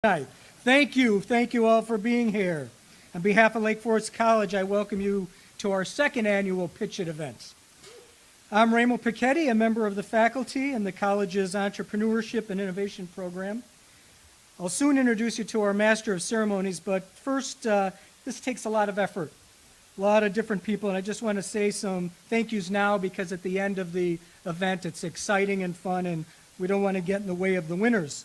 Thank you all for being here. On behalf of Lake Forest College, I welcome you to our second annual Pitch It event. I'm Raymond Pichetti, a member of the faculty in the college's Entrepreneurship and Innovation program. I'll soon introduce you to our Master of Ceremonies, but first, this takes a lot of effort, a lot of different people, and I just want to say some thank yous now because at the end of the event, it's exciting and fun, and we don't want to get in the way of the winners.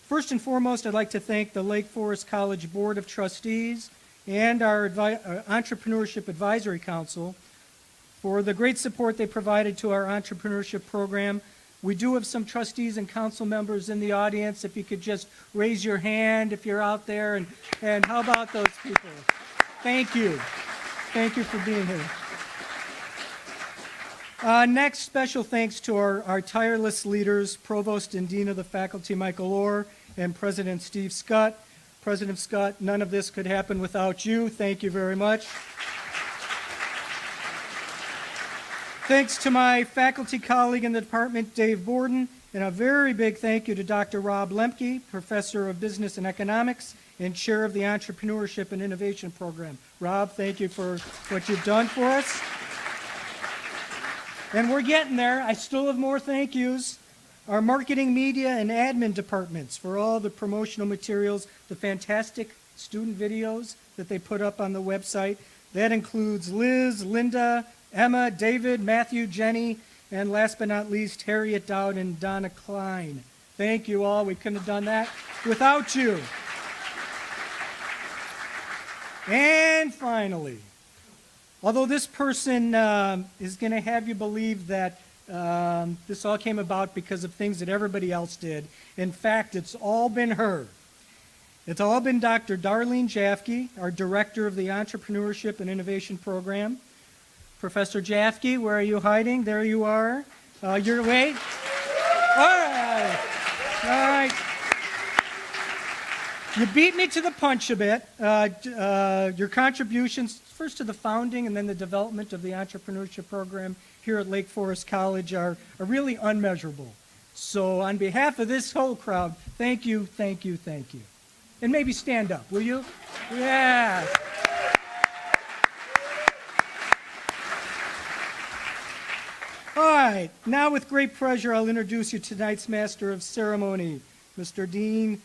First and foremost, I'd like to thank the Lake Forest College Board of Trustees and our Entrepreneurship Advisory Council for the great support they provided to our entrepreneurship program. We do have some trustees and council members in the audience. If you could just raise your hand if you're out there, and how about those people? Thank you. Thank you for being here. Next, special thanks to our tireless leaders, Provost and Dean of the Faculty Michael Orr, and President Steve Scott. President Scott, none of this could happen without you. Thank you very much. Thanks to my faculty colleague in the department, Dave Borden, and a very big thank you to Dr. Rob Lemke, Professor of Business and Economics and Chair of the Entrepreneurship and Innovation Program. Rob, thank you for what you've done for us. And we're getting there. I still have more thank yous. Our marketing, media, and admin departments for all the promotional materials, the fantastic student videos that they put up on the website. That includes Liz, Linda, Emma, David, Matthew, Jenny, and last but not least, Harriet Dowd and Donna Klein. Thank you all. We couldn't have done that without you. And finally, although this person is going to have you believe that this all came about because of things that everybody else did, in fact, it's all been her. It's all been Dr. Darlene Jafke, our Director of the Entrepreneurship and Innovation Program. Professor Jafke, where are you hiding? There you are. Your way. All right. All right. You beat me to the punch a bit. Your contributions, first to the founding and then the development of the entrepreneurship program here at Lake Forest College are really unmeasurable. So on behalf of this whole crowd, thank you, thank you, thank you. And maybe stand up, will you? Yeah. All right, now with great pleasure, I'll introduce you to tonight's Master of Ceremony, Mr. Dean.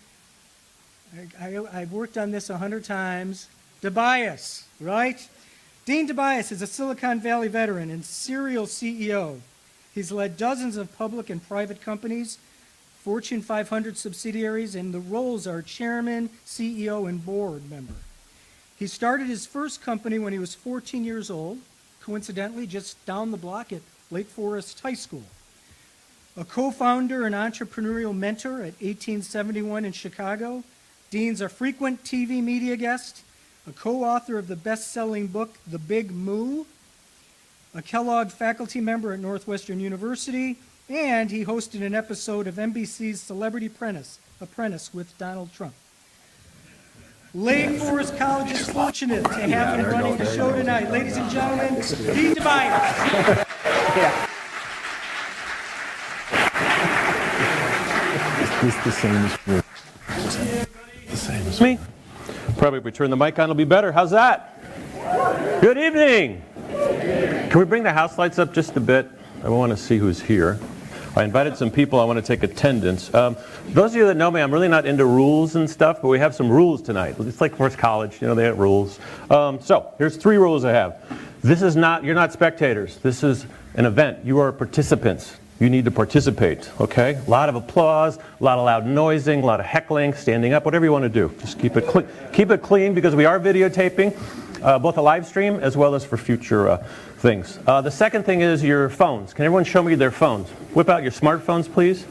I've worked on this 100 times. DeBias, right? Dean DeBias is a Silicon Valley veteran and serial CEO. He's led dozens of public and private companies, Fortune 500 subsidiaries, and the roles are chairman, CEO, and board member. He started his first company when he was 14 years old, coincidentally just down the block at Lake Forest High School. A co-founder and entrepreneurial mentor at 1871 in Chicago, Dean's a frequent TV media guest, a co-author of the best-selling book, The Big Moo, a Kellogg faculty member at Northwestern University, and he hosted an episode of NBC's Celebrity Apprentice with Donald Trump. Lake Forest College is fortunate to have him running the show tonight. Ladies and gentlemen, Dean DeBias. Is this the same as me? The same as me? Probably if we turn the mic on, it'll be better. How's that? Good evening. Can we bring the house lights up just a bit? I want to see who's here. I invited some people. I want to take attendance. Those of you that know me, I'm really not into rules and stuff, but we have some rules tonight. It's like Forest College, you know, they have rules. So here's 3 rules I have. You're not spectators. This is an event. You are participants. You need to participate, okay? A lot of applause, a lot of loud noising, a lot of heckling, standing up, whatever you want to do. Just keep it clean because we are videotaping, both a live stream as well as for future things. The second thing is your phones. Can everyone show me their phones? Whip out your smartphones, please.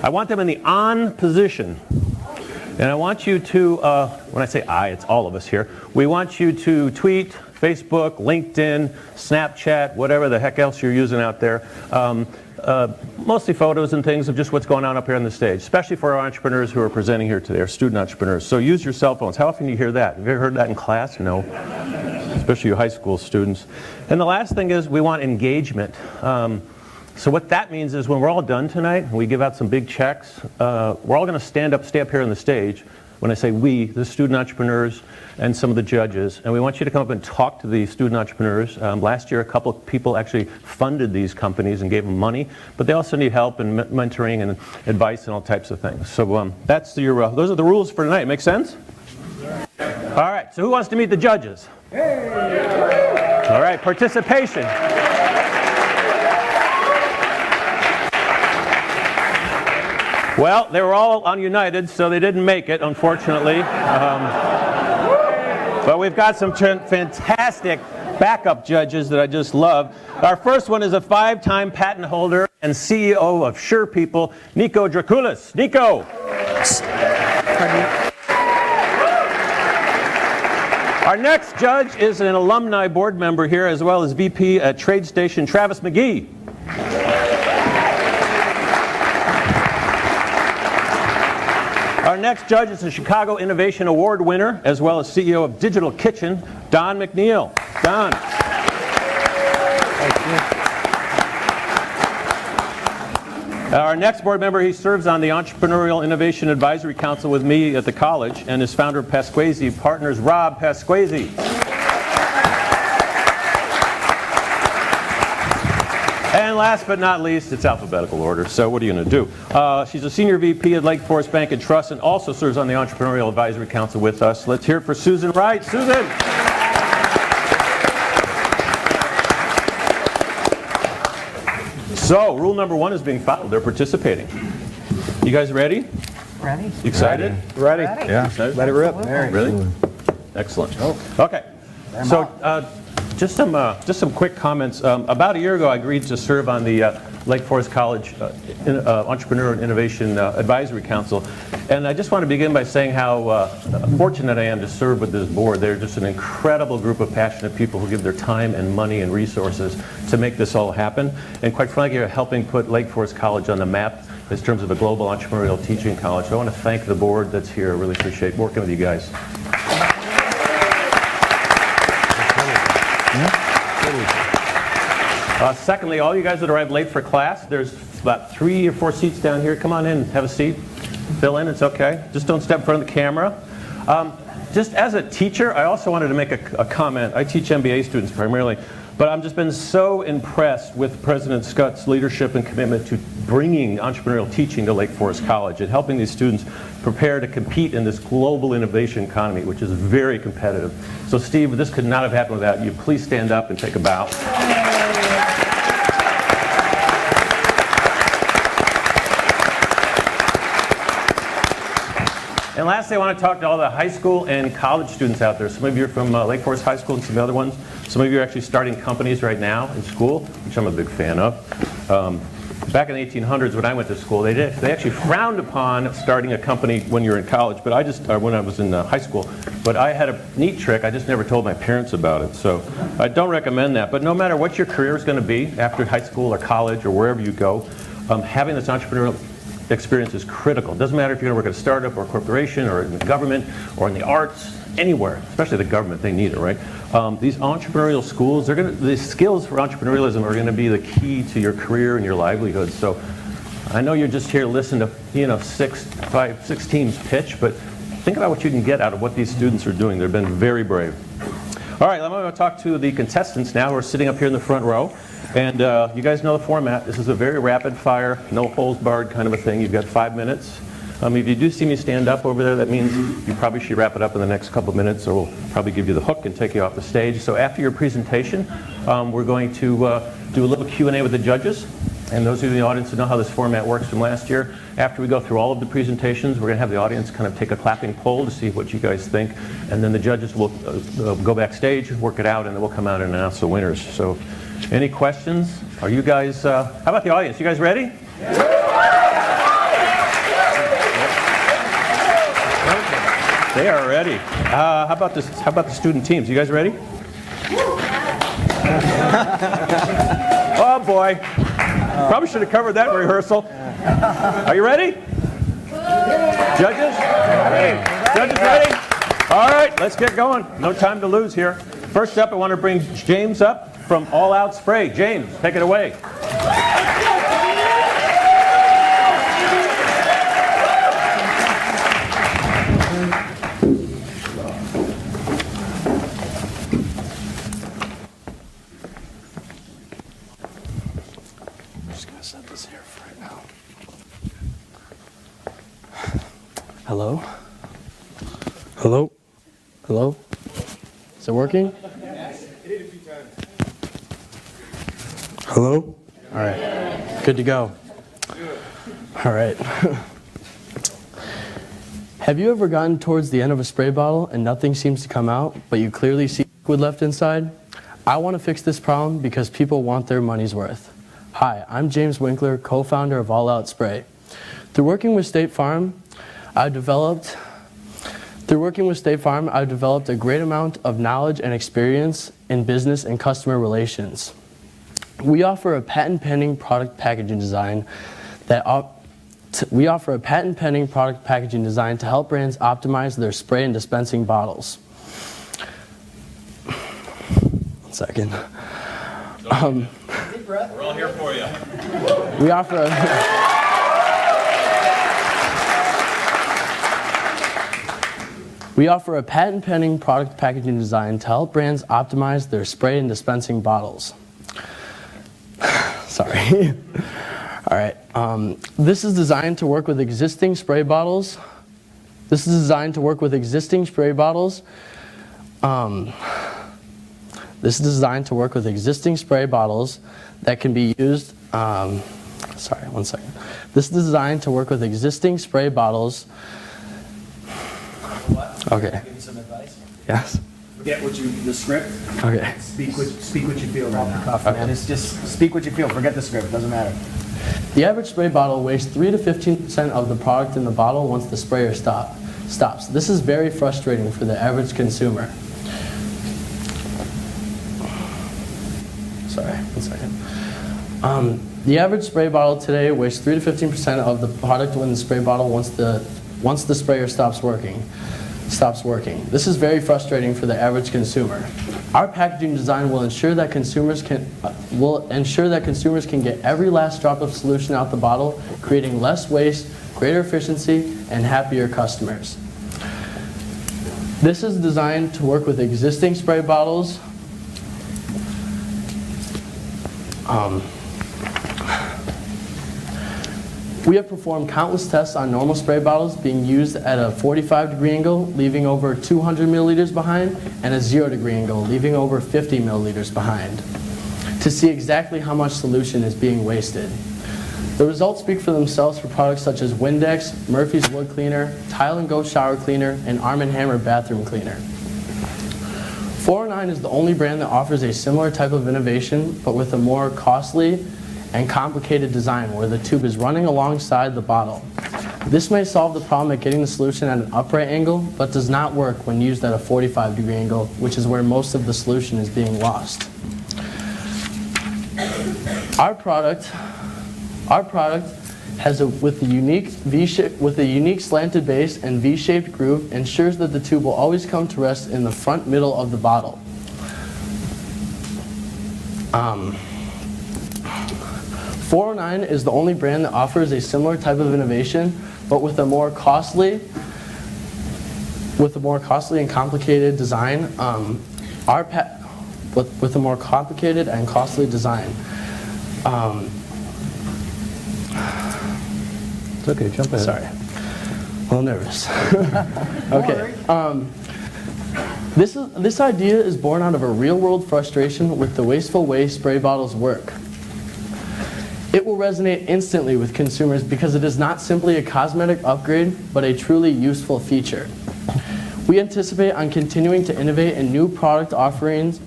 I want them in the on position. And I want you to, when I say I, it's all of us here, we want you to tweet, Facebook, LinkedIn, Snapchat, whatever the heck else you're using out there. Mostly photos and things of just what's going on up here on the stage, especially for our entrepreneurs who are presenting here today, our student entrepreneurs. So use your cell phones. How often do you hear that? Have you ever heard that in class? No. Especially you high school students. And the last thing is we want engagement. So what that means is when we're all done tonight, and we give out some big checks, we're all going to stay up here on the stage. When I say we, the student entrepreneurs and some of the judges, and we want you to come up and talk to the student entrepreneurs. Last year, a couple of people actually funded these companies and gave them money, but they also need help and mentoring and advice and all types of things. So those are the rules for tonight. Make sense? All right, so who wants to meet the judges? Hey. All right, participation. Well, they were all on United, so they didn't make it, unfortunately. But we've got some fantastic backup judges that I just love. Our first one is a 5-time patent holder and CEO of Sure People, Nico Draculis. Nico. Our next judge is an alumni board member here, as well as VP at Trade Station, Travis McGee. Our next judge is a Chicago Innovation Award winner, as well as CEO of Digital Kitchen, Don McNeil. Don. Our next board member, he serves on the Entrepreneurial Innovation Advisory Council with me at the college, and is founder of Pasquesi Partners, Rob Pasquesi. And last but not least, it's alphabetical order, so what are you going to do? She's a senior VP at Lake Forest Bank and Trust, and also serves on the Entrepreneurial Advisory Council with us. Let's hear it for Susan Wright. Susan! So, rule number 1 is being followed. They're participating. You guys ready? Ready. You excited? Ready? Yeah. Excited? Let it rip. Really? Excellent. Okay. So, just some quick comments. About a year ago, I agreed to serve on the Lake Forest College Entrepreneur and Innovation Advisory Council, and I just want to begin by saying how fortunate I am to serve with this board. They're just an incredible group of passionate people who give their time and money and resources to make this all happen, and quite frankly, are helping put Lake Forest College on the map in terms of a global entrepreneurial teaching college. So I want to thank the board that's here. I really appreciate working with you guys. Secondly, all you guys that arrived late for class, there's about 3 or 4 seats down here. Come on in, have a seat. Fill in, it's okay. Just don't step in front of the camera. Just as a teacher, I also wanted to make a comment. I teach MBA students primarily, but I've just been so impressed with President Scott's leadership and commitment to bringing entrepreneurial teaching to Lake Forest College and helping these students prepare to compete in this global innovation economy, which is very competitive. So Steve, this could not have happened without you. Please stand up and take a bow. And lastly, I want to talk to all the high school and college students out there. Some of you are from Lake Forest High School and some other ones. Some of you are actually starting companies right now in school, which I'm a big fan of. Back in the 1800s when I went to school, they actually frowned upon starting a company when you were in college, but when I was in high school. But I had a neat trick. I just never told my parents about it. So I don't recommend that. But no matter what your career is going to be after high school or college or wherever you go, having this entrepreneurial experience is critical. It doesn't matter if you're going to work at a startup or a corporation or in the government or in the arts, anywhere, especially the government, they need it, right? These entrepreneurial schools, the skills for entrepreneurialism are going to be the key to your career and your livelihood. So I know you're just here to listen to, six teams pitch, but think about what you can get out of what these students are doing. They've been very brave. All right, I'm going to talk to the contestants now who are sitting up here in the front row. And you guys know the format. This is a very rapid fire, no holes barred kind of a thing. You've got 5 minutes. If you do see me stand up over there, that means you probably should wrap it up in the next couple of minutes, or we'll probably give you the hook and take you off the stage. So after your presentation, we're going to do a little Q&A with the judges. And those of you in the audience who know how this format works from last year, after we go through all of the presentations, we're going to have the audience kind of take a clapping poll to see what you guys think. And then the judges will go backstage, work it out, and then we'll come out and announce the winners. So any questions? Are you guys, how about the audience? You guys ready? They are ready. How about the student teams? You guys ready? Oh boy. Probably should have covered that in rehearsal. Are you ready? Judges? Ready. Judges ready? All right, let's get going. No time to lose here. First up, I want to bring James up from All Out Spray. James, take it away. Hello? Hello? Hello? Is it working? Hello? All right. Good to go. All right. Have you ever gotten towards the end of a spray bottle and nothing seems to come out, but you clearly see liquid left inside? I want to fix this problem because people want their money's worth. Hi, I'm James Winkler, co-founder of All Out Spray. Through working with State Farm, I've developed a great amount of knowledge and experience in business and customer relations. We offer a patent-pending product packaging design to help brands optimize their spray and dispensing bottles. One second. We're all here for you. We offer a patent-pending product packaging design to help brands optimize their spray and dispensing bottles. Sorry. All right. This is designed to work with existing spray bottles. This is designed to work with existing spray bottles. This is designed to work with existing spray bottles that can be used. Sorry, one second. This is designed to work with existing spray bottles. What? Okay. Can I give you some advice? Yes. Forget the script. Okay. Speak what you feel right now. Man, it's just speak what you feel. Forget the script. Doesn't matter. The average spray bottle wastes 3 to 15% of the product in the bottle once the sprayer stops. This is very frustrating for the average consumer. Sorry, one second. The average spray bottle today wastes 3 to 15% of the product in the spray bottle once the sprayer stops working. This is very frustrating for the average consumer. Our packaging design will ensure that consumers can get every last drop of solution out the bottle, creating less waste, greater efficiency, and happier customers. This is designed to work with existing spray bottles. We have performed countless tests on normal spray bottles being used at a 45-degree angle, leaving over 200 milliliters behind, and a 0-degree angle, leaving over 50 milliliters behind, to see exactly how much solution is being wasted. The results speak for themselves for products such as Windex, Murphy's Wood Cleaner, Tile & Go Shower Cleaner, and Arm & Hammer Bathroom Cleaner. 409 is the only brand that offers a similar type of innovation, but with a more costly and complicated design where the tube is running alongside the bottle. This may solve the problem at getting the solution at an upright angle, but does not work when used at a 45-degree angle, which is where most of the solution is being lost. Our product has with a unique slanted base and V-shaped groove ensures that the tube will always come to rest in the front middle of the bottle. 409 is the only brand that offers a similar type of innovation, but with a more costly and complicated design. With a more complicated and costly design. It's okay, jump ahead. Sorry, a little nervous. Okay. This idea is born out of a real-world frustration with the wasteful way spray bottles work. It will resonate instantly with consumers because it is not simply a cosmetic upgrade, but a truly useful feature. We anticipate on continuing to innovate in new product offerings.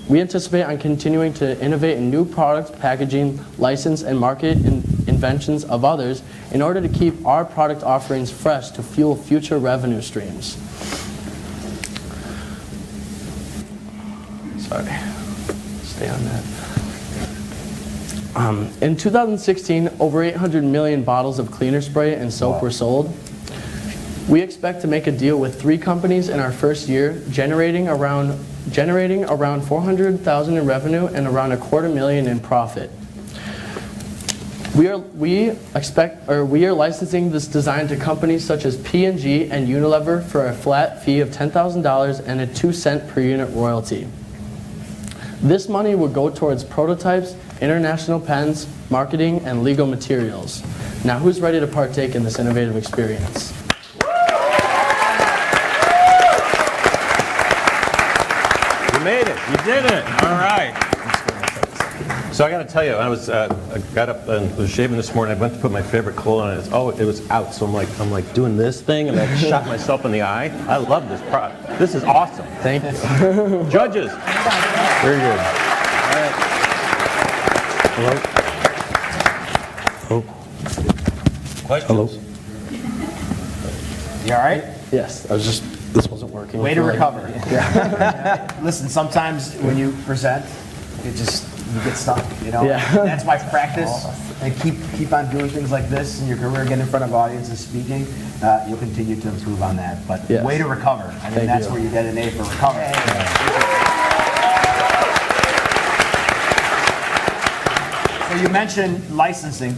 We anticipate on continuing to innovate in new product packaging, license, and market inventions of others in order to keep our product offerings fresh to fuel future revenue streams. Sorry, stay on that. In 2016, over 800 million bottles of cleaner spray and soap were sold. We expect to make a deal with 3 companies in our first year, generating around $400,000 in revenue and around $250,000 in profit. We are licensing this design to companies such as P&G and Unilever for a flat fee of $10,000 and a 2-cent per unit royalty. This money will go towards prototypes, international patents, marketing, and legal materials. Now, who's ready to partake in this innovative experience? made it. You did it. All right. So I got to tell you, I got up and was shaving this morning. I went to put my favorite cologne on, and it was out. So I'm like doing this thing, and I shot myself in the eye. I love this product. This is awesome. Thank you. Judges. Very good. Hello. Oh. Questions? Hello. You all right? Yes, this wasn't working. Way to recover. Listen, sometimes when you present, you get stuck, you know? Yeah. That's why practice and keep on doing things like this in your career, get in front of audiences speaking, you'll continue to improve on that. But Yes. way to recover. I mean, Thank that's you. where you get an A for recovery. So you mentioned licensing.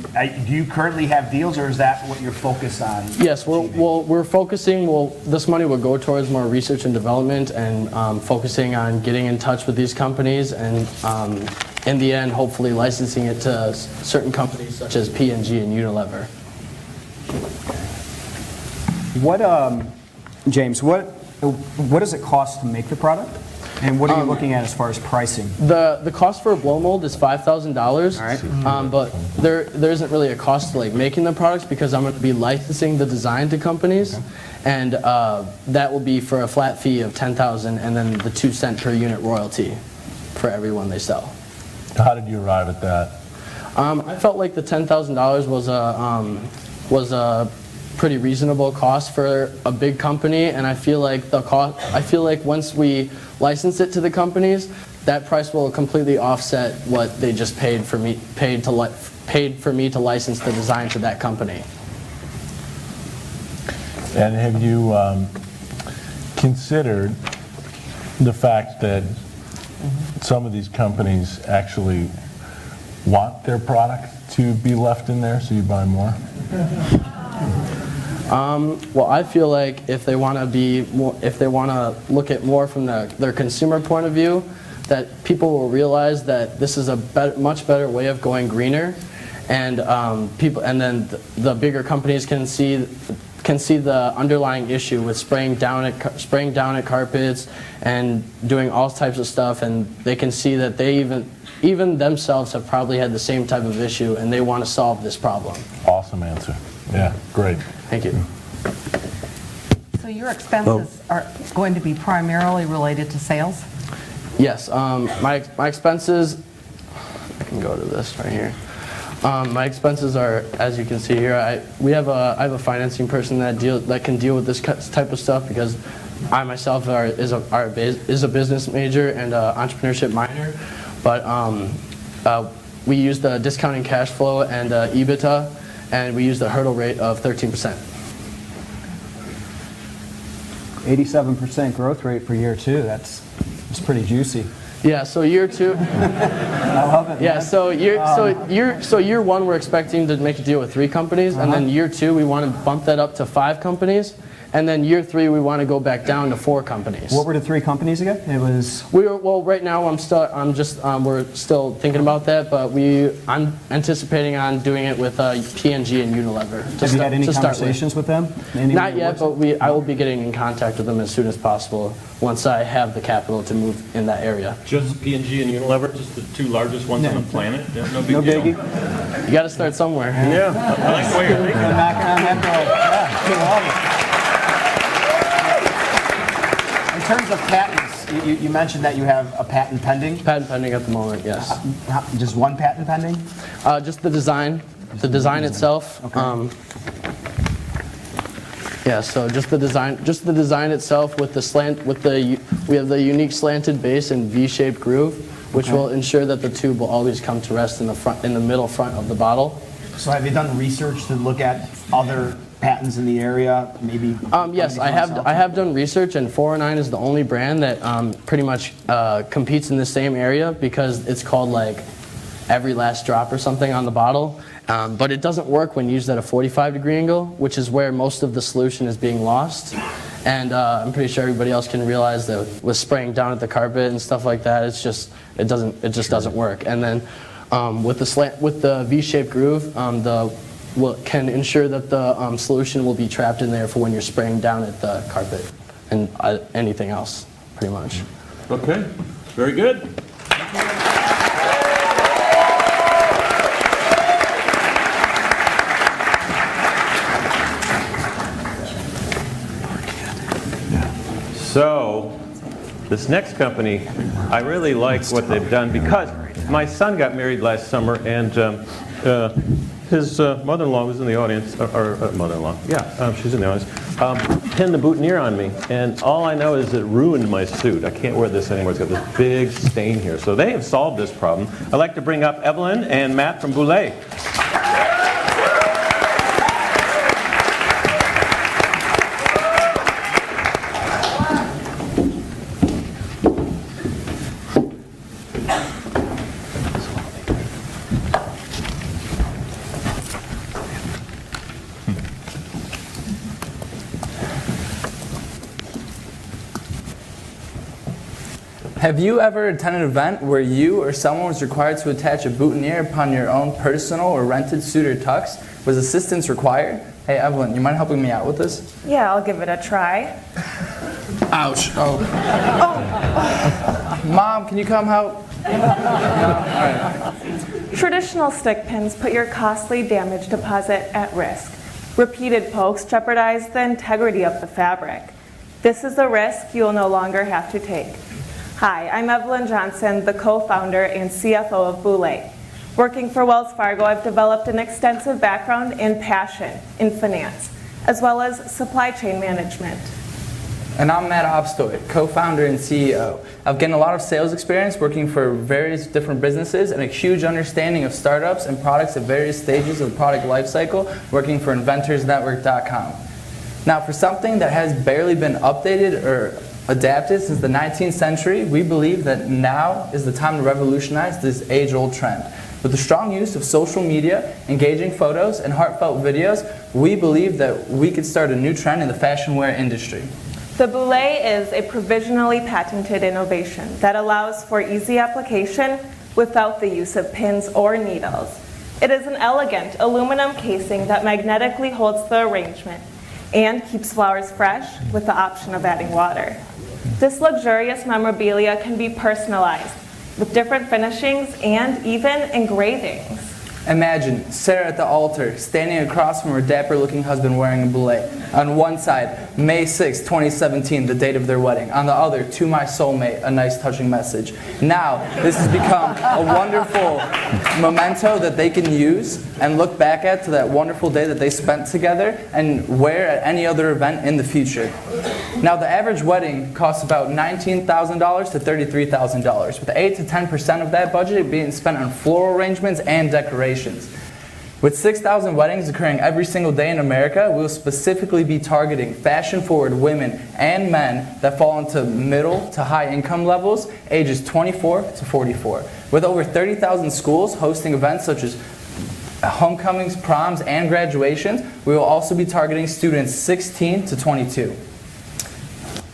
Do you currently have deals, or is that what you're focused on? Yes, we're focusing, this money will go towards more research and development and focusing on getting in touch with these companies and in the end, hopefully licensing it to certain companies such as P&G and Unilever. What, James, what does it cost to make the product? And what are you looking at as far as pricing? The cost for a blow mold is $5,000. All right. But there isn't really a cost to like making the products because I'm going to be licensing the design to companies, and that will be for a flat fee of $10,000 and then the 2 cent per unit royalty for every one they sell. How did you arrive at that? I felt like the $10,000 was a pretty reasonable cost for a big company, and I feel like once we license it to the companies, that price will completely offset what they just paid for me to license the design to that company. And have you considered the fact that some of these companies actually want their product to be left in there, so you buy more? Well, I feel like if they want to look at more from their consumer point of view, that people will realize that this is a much better way of going greener, and then the bigger companies can see the underlying issue with spraying down at carpets and doing all types of stuff, and they can see that they even themselves have probably had the same type of issue, and they want to solve this problem. Awesome answer. Yeah, great. Thank you. So your expenses are going to be primarily related to sales? Yes, my expenses, I can go to this right here. My expenses are, as you can see here, I have a financing person that can deal with this type of stuff because I myself is a business major and an entrepreneurship minor, but we use the discounting cash flow and EBITDA, and we use the hurdle rate of 13%. 87% growth rate for year 2. That's pretty juicy. Yeah, so year 2. I love it. Yeah, man. so year 1 we're expecting to make a deal with 3 companies, and then year 2 we want to bump that up to 5 companies, and then year 3 we want to go back down to 4 companies. What were the 3 companies again? It was. Right now we're still thinking about that, but I'm anticipating on doing it with P&G and Unilever. Have you had any conversations with them? Not yet, but I will be getting in contact with them as soon as possible once I have the capital to move in that area. Just P&G and Unilever, just the 2 largest ones on the planet? Yeah, no big No deal. biggie. You got to start somewhere. Yeah, I like the way you're thinking. Knocking on that door. Yeah, I love it. In terms of patents, you mentioned that you have a patent pending. Patent pending at the moment, yes. Just one patent pending? Just the design itself. Okay. Yeah, so just the design itself with we have the unique slanted base and V-shaped groove, which will ensure that the tube will always come to rest in the middle front of the bottle. So have you done research to look at other patents in the area, maybe? Yes, I have done research, and 409 is the only brand that pretty much competes in the same area because it's called like every last drop or something on the bottle. But it doesn't work when used at a 45-degree angle, which is where most of the solution is being lost. And I'm pretty sure everybody else can realize that with spraying down at the carpet and stuff like that, it just doesn't work. And then with the V-shaped groove, can ensure that the solution will be trapped in there for when you're spraying down at the carpet and anything else, pretty much. Okay. Very good. So, this next company, I really like what they've done because my son got married last summer, and his mother-in-law was in the audience, or mother-in-law, yeah, she's in the audience, pinned the boutonniere on me, and all I know is it ruined my suit. I can't wear this anymore. It's got this big stain here. So they have solved this problem. I'd like to bring up Evelyn and Matt from Boulay. Have you ever attended an event where you or someone was required to attach a boutonniere upon your own personal or rented suit or tux? Was assistance required? Hey, Evelyn, you mind helping me out with this? Yeah, I'll give it a try. Ouch. Oh. Mom, can you come help? No? All right. Traditional stick pins put your costly damage deposit at risk. Repeated pokes jeopardize the integrity of the fabric. This is a risk you'll no longer have to take. Hi, I'm Evelyn Johnson, the co-founder and CFO of Boulay. Working for Wells Fargo, I've developed an extensive background and passion in finance, as well as supply chain management. And I'm Matt Obstoy, co-founder and CEO. I've gained a lot of sales experience working for various different businesses and a huge understanding of startups and products at various stages of the product lifecycle, working for InventorsNetwork.com. Now, for something that has barely been updated or adapted since the 19th century, we believe that now is the time to revolutionize this age-old trend. With the strong use of social media, engaging photos, and heartfelt videos, we believe that we could start a new trend in the fashion wear industry. The Boulay is a provisionally patented innovation that allows for easy application without the use of pins or needles. It is an elegant aluminum casing that magnetically holds the arrangement and keeps flowers fresh with the option of adding water. This luxurious memorabilia can be personalized with different finishings and even engravings. Imagine Sarah at the altar, standing across from her dapper-looking husband wearing a boulet. On one side, May 6, 2017, the date of their wedding. On the other, to my soulmate, a nice touching message. Now, this has become a wonderful memento that they can use and look back at to that wonderful day that they spent together and wear at any other event in the future. Now, the average wedding costs about $19,000 to $33,000, with 8 to 10% of that budget being spent on floral arrangements and decorations. With 6,000 weddings occurring every single day in America, we will specifically be targeting fashion-forward women and men that fall into middle to high income levels, ages 24 to 44. With over 30,000 schools hosting events such as homecomings, proms, and graduations, we will also be targeting students 16 to 22.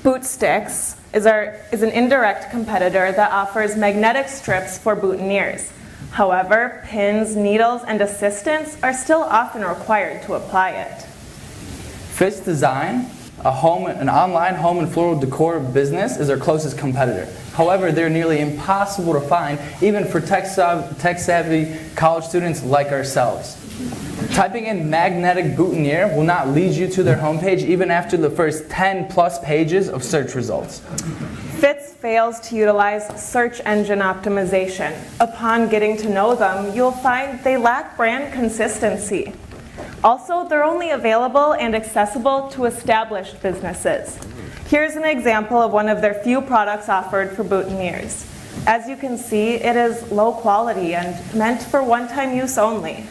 Boot Sticks is an indirect competitor that offers magnetic strips for boutonnieres. However, pins, needles, and assistance are still often required to apply it. Fitz Design, an online home and floral decor business, is our closest competitor. However, they're nearly impossible to find, even for tech-savvy college students like ourselves. Typing in magnetic boutonniere will not lead you to their homepage even after the first 10 plus pages of search results. Fitz fails to utilize search engine optimization. Upon getting to know them, you'll find they lack brand consistency. Also, they're only available and accessible to established businesses. Here's an example of one of their few products offered for boutonnieres. As you can see, it is low quality and meant for one-time use only.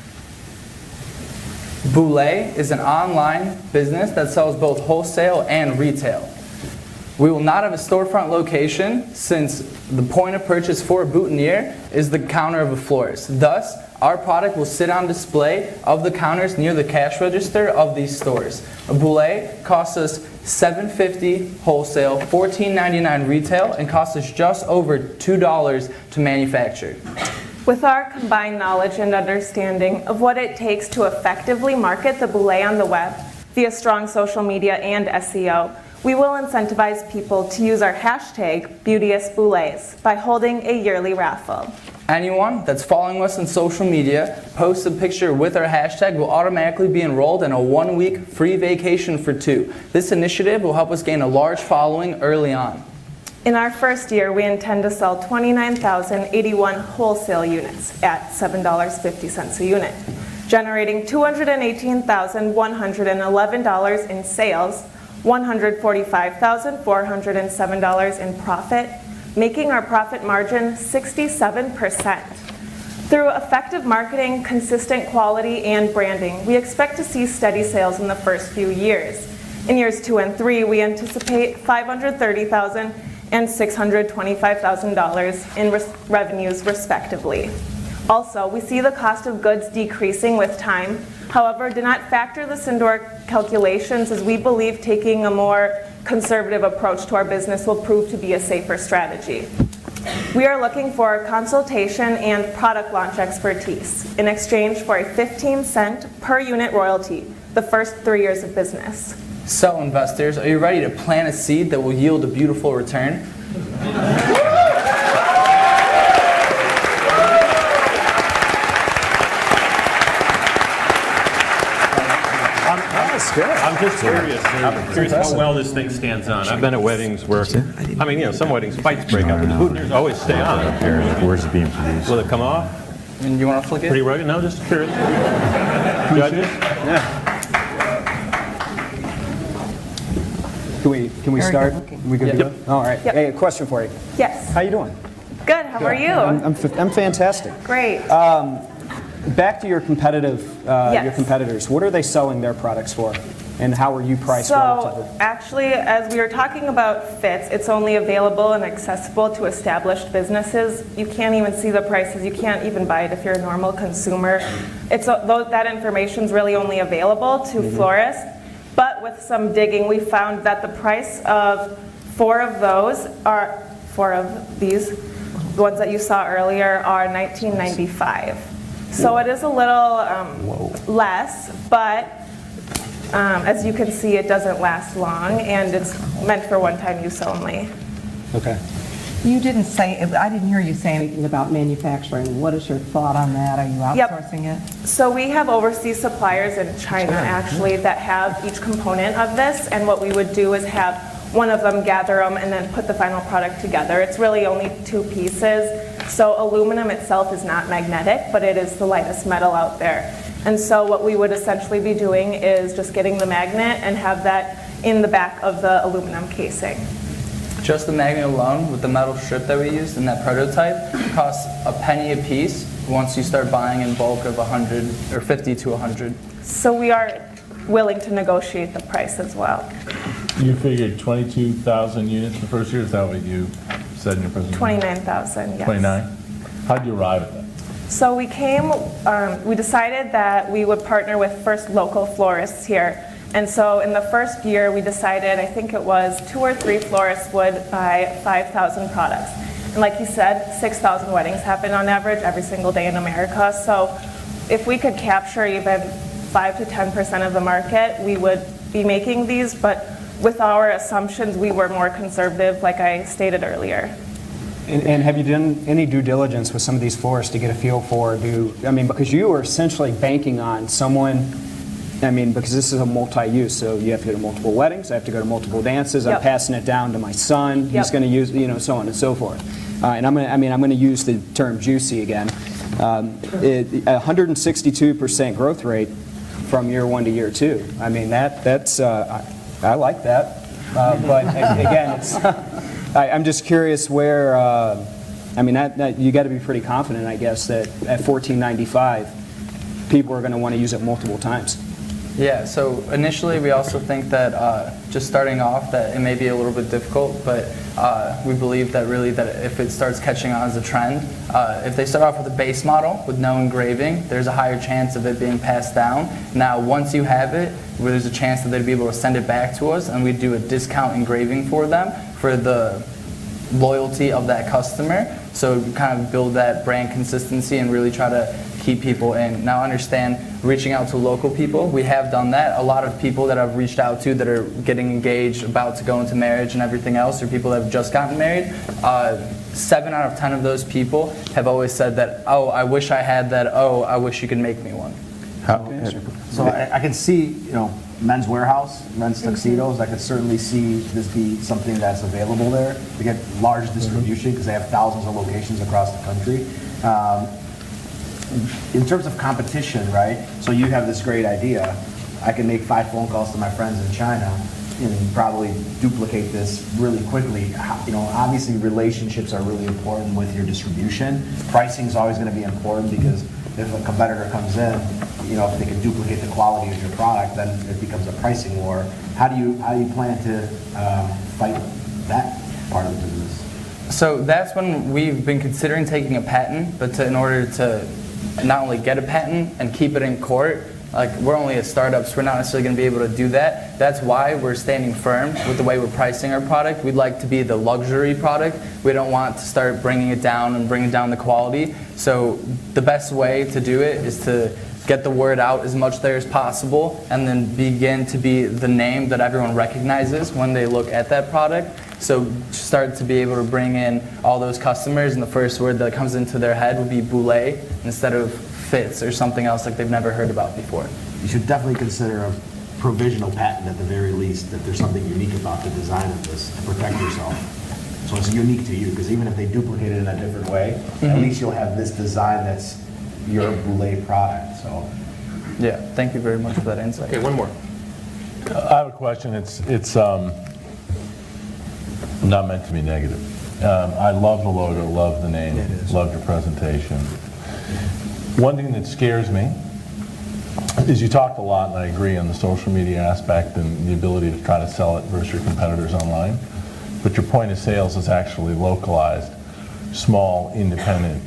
Boulay is an online business that sells both wholesale and retail. We will not have a storefront location since the point of purchase for a boutonniere is the counter of a florist. Thus, our product will sit on display of the counters near the cash register of these stores. A Boulay costs us $7.50 wholesale, $14.99 retail, and costs us just over $2 to manufacture. With our combined knowledge and understanding of what it takes to effectively market the Boulay on the web via strong social media and SEO, we will incentivize people to use our hashtag Beauteous Boulets by holding a yearly raffle. Anyone that's following us on social media, post a picture with our hashtag, will automatically be enrolled in a 1-week free vacation for 2. This initiative will help us gain a large following early on. In our first year, we intend to sell 29,081 wholesale units at $7.50 a unit, generating $218,111 in sales, $145,407 in profit, making our profit margin 67%. Through effective marketing, consistent quality, and branding, we expect to see steady sales in the first few years. In years 2 and 3, we anticipate $530,000 and $625,000 in revenues respectively. Also, we see the cost of goods decreasing with time. However, do not factor this into our calculations, as we believe taking a more conservative approach to our business will prove to be a safer strategy. We are looking for consultation and product launch expertise in exchange for a 15-cent per unit royalty the first 3 years of business. So investors, are you ready to plant a seed that will yield a beautiful return? I'm just curious. I'm curious how well this thing stands on. I've been at weddings where, I mean, some weddings fights break out, but the hooteners always stay on. Where's it being produced? Will it come off? And you want to flick it? Pretty rugged? No, just curious. Judges? Can we start? We good to go? All right. Yep. Hey, a question for you. Yes. How you doing? Good. How are you? I'm fantastic. Great. Back to your competitors. What are they selling their products for, and how are you priced relatively? So, actually, as we were talking about fits, it's only available and accessible to established businesses. You can't even see the prices. You can't even buy it if you're a normal consumer. That information's really only available to florists. But with some digging, we found that the price of 4 of these, the ones that you saw earlier, are $19.95. So it is a little less, but as you can see, it doesn't last long, and it's meant for one-time use only. Okay. You didn't say, I didn't hear you say anything about manufacturing. What is your thought on that? Are you outsourcing it? So we have overseas suppliers in China, actually, that have each component of this, and what we would do is have one of them gather them and then put the final product together. It's really only 2 pieces. So aluminum itself is not magnetic, but it is the lightest metal out there. And so what we would essentially be doing is just getting the magnet and have that in the back of the aluminum casing. Just the magnet alone, with the metal strip that we used in that prototype, costs a penny a piece once you start buying in bulk of 100 or 50 to 100. So we are willing to negotiate the price as well. You figured 22,000 units the first year, is that what you said in your presentation? 29,000, yes. 29? How'd you arrive at that? So we decided that we would partner with first local florists here. And so in the first year, we decided, I think it was 2 or 3 florists would buy 5,000 products. And like you said, 6,000 weddings happen on average every single day in America. So if we could capture even 5 to 10% of the market, we would be making these. But with our assumptions, we were more conservative, like I stated earlier. And have you done any due diligence with some of these florists to get a feel for, because you are essentially banking on someone, because this is a multi-use, so you have to go to multiple weddings, I have to go to multiple dances, I'm passing it down to my son, he's going to use, so on and so forth. And I'm going to use the term juicy again. 162% growth rate from year 1 to year 2. That's I like that. But again, it's I'm just curious where, you got to be pretty confident, I guess, that at $14.95, people are going to want to use it multiple times. Yeah, so initially we also think that just starting off that it may be a little bit difficult, but we believe that really that if it starts catching on as a trend, if they start off with a base model with no engraving, there's a higher chance of it being passed down. Now once you have it, there's a chance that they'd be able to send it back to us and we'd do a discount engraving for them for the loyalty of that customer. So kind of build that brand consistency and really try to keep people in. Now understand, reaching out to local people, we have done that. A lot of people that I've reached out to that are getting engaged, about to go into marriage and everything else, or people that have just gotten married, 7 out of 10 of those people have always said that, oh, I wish I had that, oh, I wish you could make me one. So I can see, Men's Warehouse, men's tuxedos. I could certainly see this be something that's available there. They get large distribution because they have thousands of locations across the country. In terms of competition, right? So you have this great idea. I can make 5 phone calls to my friends in China and probably duplicate this really quickly. Obviously relationships are really important with your distribution. Pricing is always going to be important because if a competitor comes in, if they can duplicate the quality of your product, then it becomes a pricing war. How do you plan to fight that part of the business? So that's when we've been considering taking a patent, but in order to not only get a patent and keep it in court, like we're only a startup, so we're not necessarily going to be able to do that. That's why we're standing firm with the way we're pricing our product. We'd like to be the luxury product. We don't want to start bringing it down and bringing down the quality. So the best way to do it is to get the word out as much there as possible and then begin to be the name that everyone recognizes when they look at that product. So start to be able to bring in all those customers, and the first word that comes into their head would be boulet instead of fits or something else like they've never heard about before. You should definitely consider a provisional patent at the very least, that there's something unique about the design of this to protect yourself. So it's unique to you, because even if they duplicate it in a different way, at least you'll have this design that's your boulet product. So yeah, thank you very much for that insight. Okay, one more. I have a question. It's not meant to be negative. I love the logo, love the name, love your presentation. One thing that scares me is you talked a lot, and I agree, on the social media aspect and the ability to try to sell it versus your competitors online. But your point of sales is actually localized, small, independent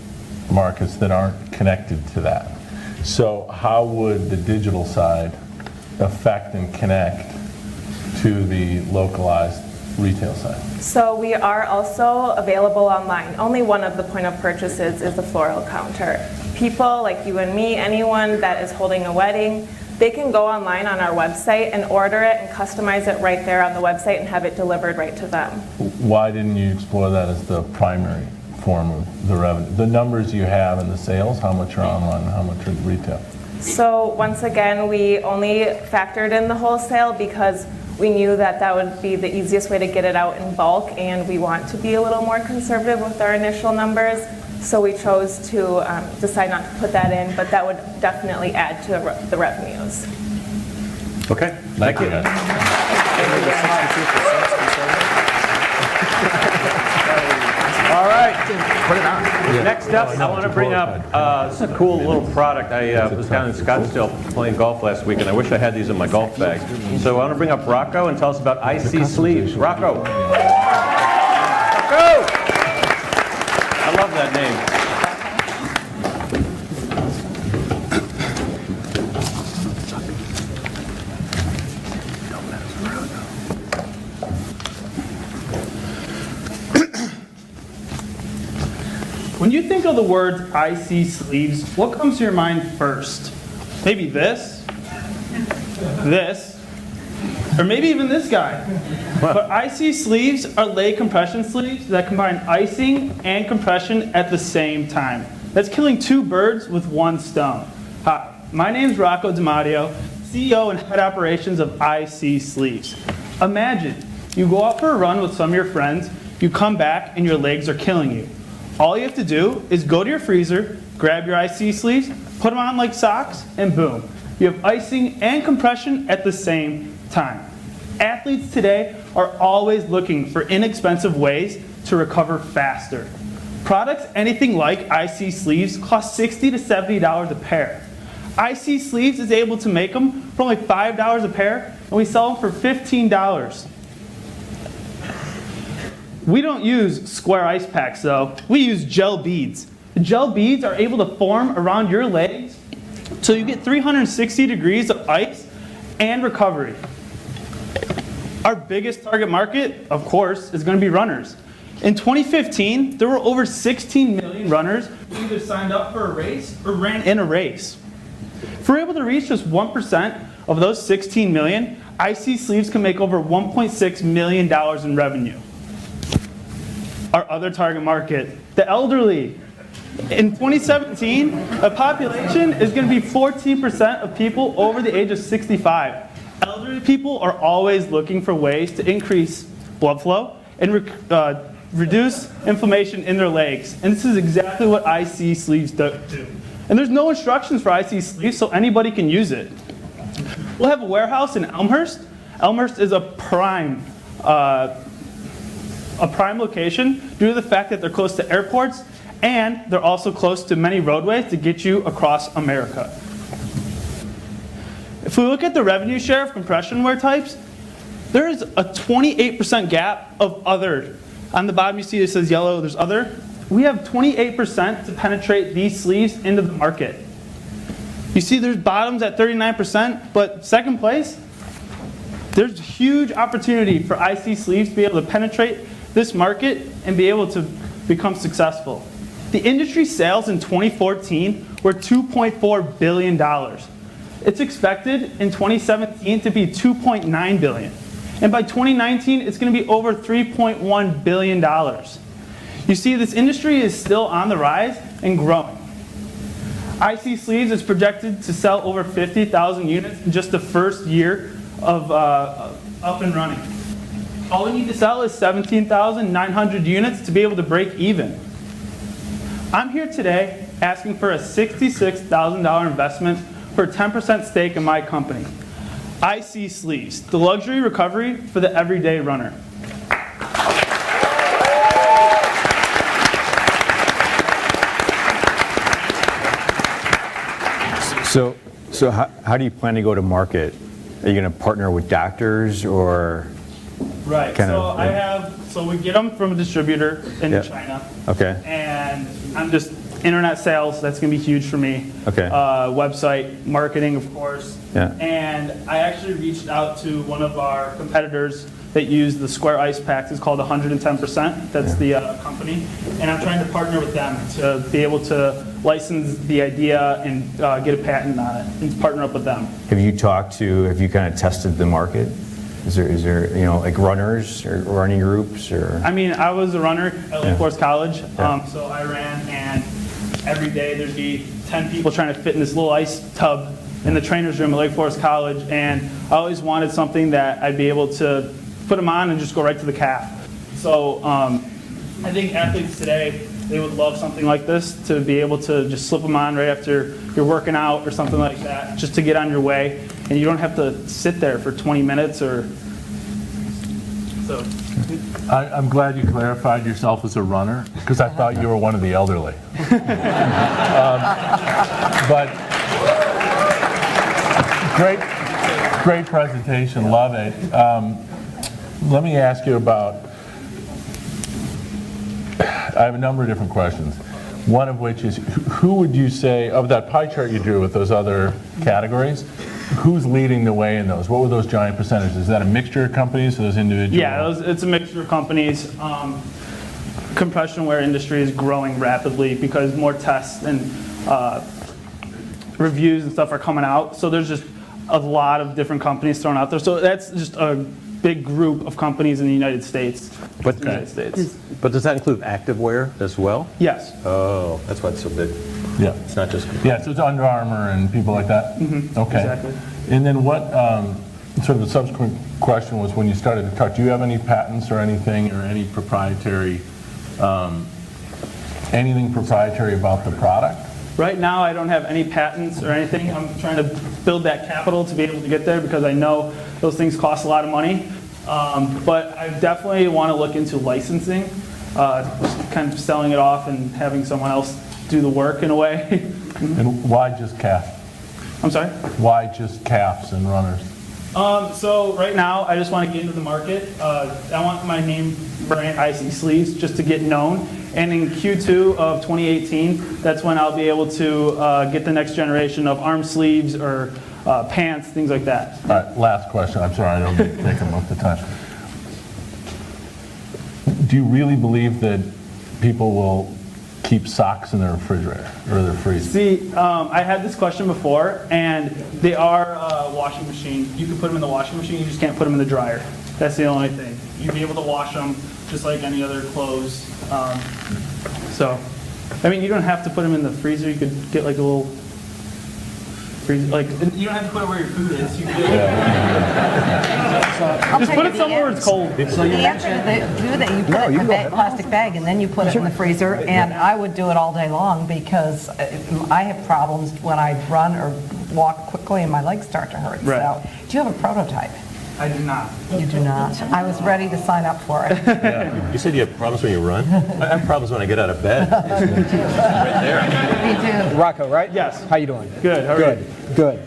markets that aren't connected to that. So how would the digital side affect and connect to the localized retail side? So we are also available online. Only one of the point of purchases is the floral counter. People like you and me, anyone that is holding a wedding, they can go online on our website and order it and customize it right there on the website and have it delivered right to them. Why didn't you explore that as the primary form of the revenue? The numbers you have in the sales, how much are online and how much are retail? So once again, we only factored in the wholesale because we knew that that would be the easiest way to get it out in bulk, and we want to be a little more conservative with our initial numbers. So we chose to decide not to put that in, but that would definitely add to the revenues. Okay, thank you. All right. Next up, I want to bring up a cool little product. I was down in Scottsdale playing golf last week, and I wish I had these in my golf bag. So I want to bring up Rocco and tell us about IC Sleeves. Rocco. Rocco! I love that name. When you think of the words IC Sleeves, what comes to your mind first? Maybe this, or maybe even this guy. But IC Sleeves are lay compression sleeves that combine icing and compression at the same time. That's killing 2 birds with 1 stone. Hi, my name is Rocco DiMatteo, CEO and head operations of IC Sleeves. Imagine you go out for a run with some of your friends, you come back and your legs are killing you. All you have to do is go to your freezer, grab your IC sleeves, put them on like socks, and boom. You have icing and compression at the same time. Athletes today are always looking for inexpensive ways to recover faster. Products anything like IC sleeves cost $60 to $70 a pair. IC Sleeves is able to make them for only $5 a pair, and we sell them for $15. We don't use square ice packs though, we use gel beads. The gel beads are able to form around your legs so you get 360 degrees of ice and recovery. Our biggest target market, of course, is going to be runners. In 2015, there were over 16 million runners who either signed up for a race or ran in a race. If we're able to reach just 1% of those 16 million, IC Sleeves can make over $1.6 million in revenue. Our other target market, the elderly. In 2017, a population is going to be 14% of people over the age of 65. Elderly people are always looking for ways to increase blood flow and reduce inflammation in their legs. And this is exactly what IC Sleeves do. And there's no instructions for IC Sleeves, so anybody can use it. We'll have a warehouse in Elmhurst. Elmhurst is a prime location due to the fact that they're close to airports, and they're also close to many roadways to get you across America. If we look at the revenue share of compression wear types, there is a 28% gap of other. On the bottom you see it says yellow, there's other. We have 28% to penetrate these sleeves into the market. You see there's bottoms at 39%, but second place, there's huge opportunity for IC Sleeves to be able to penetrate this market and be able to become successful. The industry sales in 2014 were $2.4 billion. It's expected in 2017 to be $2.9 billion. And by 2019, it's going to be over $3.1 billion. You see, this industry is still on the rise and growing. IC Sleeves is projected to sell over 50,000 units in just the first year of up and running. All we need to sell is 17,900 units to be able to break even. I'm here today asking for a $66,000 investment for a 10% stake in my company. IC Sleeves, the luxury recovery for the everyday runner. So how do you plan to go to market? Are you going to partner with doctors or? Right. So we get them from a distributor in China. Okay. And I'm just internet sales. That's going to be huge for me. Okay. Website marketing, of course. Yeah. And I actually reached out to one of our competitors that use the Square Ice Packs. It's called 110%. That's the company. And I'm trying to partner with them to be able to license the idea and get a patent on it and partner up with them. Have you kind of tested the market? Is there like runners or running groups or? I mean, I was a runner at Lake Forest College, so I ran, and every day there'd be 10 people trying to fit in this little ice tub in the trainer's room at Lake Forest College, and I always wanted something that I'd be able to put them on and just go right to the calf. So I think athletes today, they would love something like this, to be able to just slip them on right after you're working out or something like that, just to get on your way, and you don't have to sit there for 20 minutes or so. I'm glad you clarified yourself as a runner, because I thought you were one of the elderly. But great presentation, love it. Let me ask you about, I have a number of different questions. One of which is, who would you say, of that pie chart you drew with those other categories, who's leading the way in those? What were those giant percentages? Is that a mixture of companies or those individual? Yeah, it's a mixture of companies. Compression wear industry is growing rapidly because more tests and reviews and stuff are coming out. So there's just a lot of different companies thrown out there. So that's just a big group of companies in the United States. But does that include activewear as well? Yes. Oh, that's why it's so big. Yeah. It's not just. Yeah, so it's Under Armour and people like that? Mm-hmm. Okay. Exactly. And then what, sort of the subsequent question was, when you started to talk, do you have any patents or anything, or any proprietary, anything proprietary about the product? Right now, I don't have any patents or anything. I'm trying to build that capital to be able to get there, because I know those things cost a lot of money. But I definitely want to look into licensing, kind of selling it off and having someone else do the work in a way. And why just calf? I'm sorry? Why just calves and runners? So right now, I just want to get into the market. I want my name brand IC Sleeves just to get known. And in Q2 of 2018, that's when I'll be able to get the next generation of arm sleeves or pants, things like that. All right, last question. I'm sorry, I don't mean to take up most of the time. Do you really believe that people will keep socks in their refrigerator or their freezer? See, I had this question before, and they are washing machine. You can put them in the washing machine, you just can't put them in the dryer. That's the only thing. You'd be able to wash them just like any other clothes. So, I mean, you don't have to put them in the freezer. You could get like a little freezer, like you don't have to put it where your food is. You could, just put it somewhere where it's cold. So the answer to do that, you put it in a plastic bag and then you put it in the freezer, and I would do it all day long because I have problems when I run or walk quickly and my legs start to hurt. Right. So, do you have a prototype? I do not. You do not. I was ready to sign up for it. Yeah. You said you have problems when you run? I have problems when I get out of bed. Right there. Me too. Rocco, right? Yes. How you doing? Good. How are you? Good.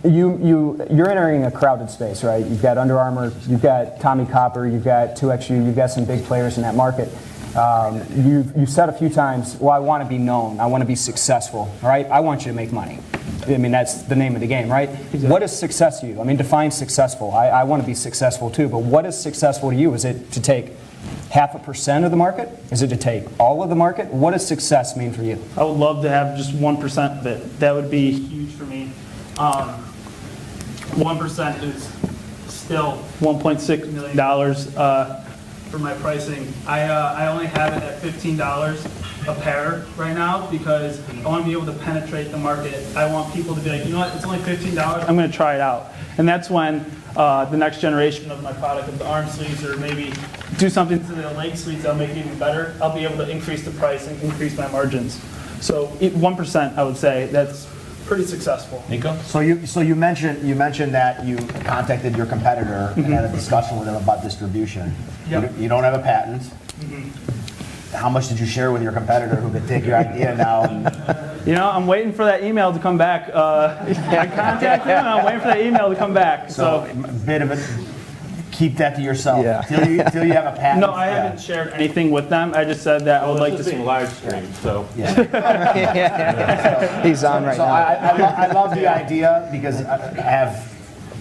You're entering a crowded space, right? You've got Under Armour, you've got Tommy Copper, you've got 2XU, you've got some big players in that market. You've said a few times, well, I want to be known, I want to be successful, all right? I want you to make money. I mean, that's the name of the game, right? Exactly. What is success to you? I mean, define successful. I want to be successful too, but what is successful to you? Is it to take 0.5% of the market? Is it to take all of the market? What does success mean for you? I would love to have just 1% of it. That would be huge for me. 1% is still $1.6 million for my pricing. I only have it at $15 a pair right now because I want to be able to penetrate the market. I want people to be like, you know what, it's only $15, I'm going to try it out. And that's when the next generation of my product, of the arm sleeves, or maybe do something to the leg sleeves that'll make it even better, I'll be able to increase the price and increase my margins. So 1%, I would say, that's pretty successful. Nico? So you mentioned that you contacted your competitor and had a discussion with them about distribution. Yep. You don't have a patent. How much did you share with your competitor who could take your idea now? You know, I'm waiting for that email to come back. I contacted him, and I'm waiting for that email to come back. So a bit of it. Keep that to yourself. Yeah. Till you have a patent. no, I haven't shared anything with them. I just said that I would like to see live stream, so. He's on right So now. I love the idea because I have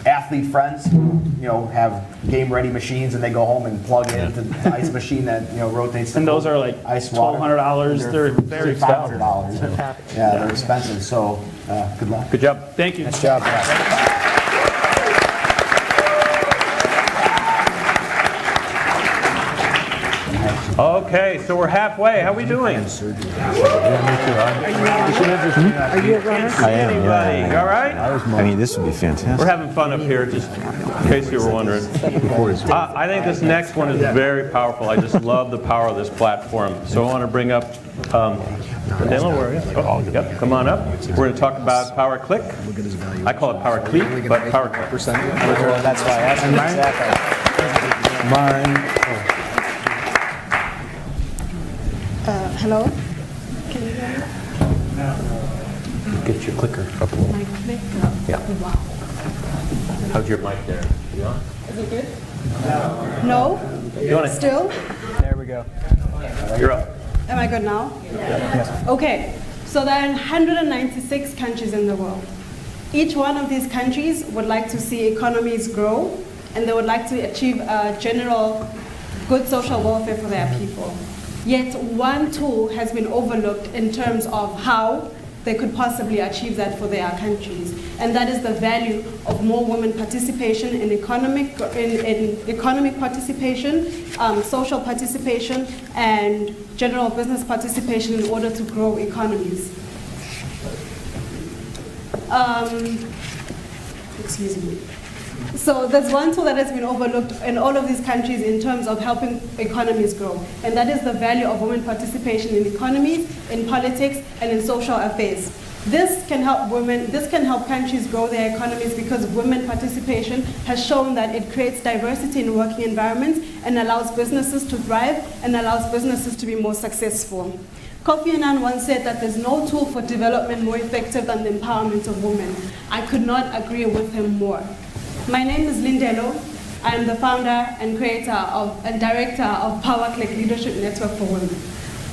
athlete friends, have game-ready machines, and they go home and plug it into the ice machine that rotates. And those are like ice water. $1,200. They're very expensive. $500. Yeah, they're expensive. So good luck. Good job. Thank you. Nice job. Okay, so we're halfway. How we doing? Are you a runner? I am, yeah. You all right? I mean, this would be fantastic. We're having fun up here, just in case you were wondering. I think this next one is very powerful. I just love the power of this platform. So I want to bring up, Daniel, where are you? Oh, yep, come on up. We're going to talk about Power Click. I call it Power Click, but Power Click. That's why I asked him exactly. Mine. Hello? Can you hear me? Get your clicker up. My clicker? Yeah. Wow. How's your mic there? You on? Is it good? No? You on it? Still? There we go. You're up. Am I good now? Yes. Okay. So there are 196 countries in the world. Each one of these countries would like to see economies grow, and they would like to achieve a general good social welfare for their people. Yet one tool has been overlooked in terms of how they could possibly achieve that for their countries, and that is the value of more women participation in economic participation, social participation, and general business participation in order to grow economies. Excuse me. So there's one tool that has been overlooked in all of these countries in terms of helping economies grow, and that is the value of women participation in economies, in politics, and in social affairs. This can help countries grow their economies because women participation has shown that it creates diversity in working environments and allows businesses to thrive and allows businesses to be more successful. Kofi Annan once said that there's no tool for development more effective than the empowerment of women. I could not agree with him more. My name is Lindelo. I am the founder and creator and director of Power Click Leadership Network for Women.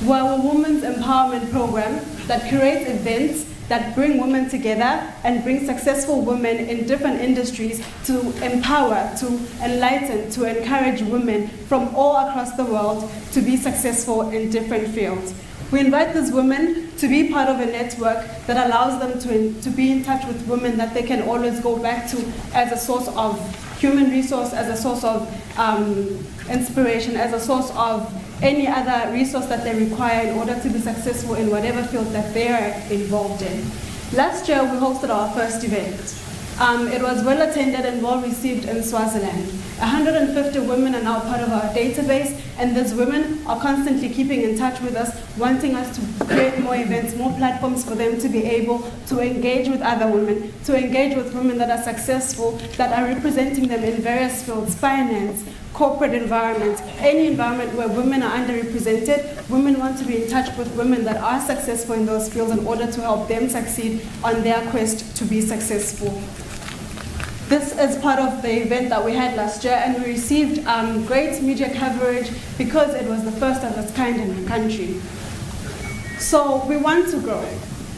We're a women's empowerment program that curates events that bring women together and bring successful women in different industries to empower, to enlighten, to encourage women from all across the world to be successful in different fields. We invite these women to be part of a network that allows them to be in touch with women that they can always go back to as a source of human resource, as a source of inspiration, as a source of any other resource that they require in order to be successful in whatever field that they are involved in. Last year, we hosted our first event. It was well attended and well received in Swaziland. 150 women are now part of our database, and these women are constantly keeping in touch with us, wanting us to create more events, more platforms for them to be able to engage with other women, to engage with women that are successful, that are representing them in various fields, finance, corporate environment, any environment where women are underrepresented. Women want to be in touch with women that are successful in those fields in order to help them succeed on their quest to be successful. This is part of the event that we had last year, and we received great media coverage because it was the first of its kind in the country. So we want to grow.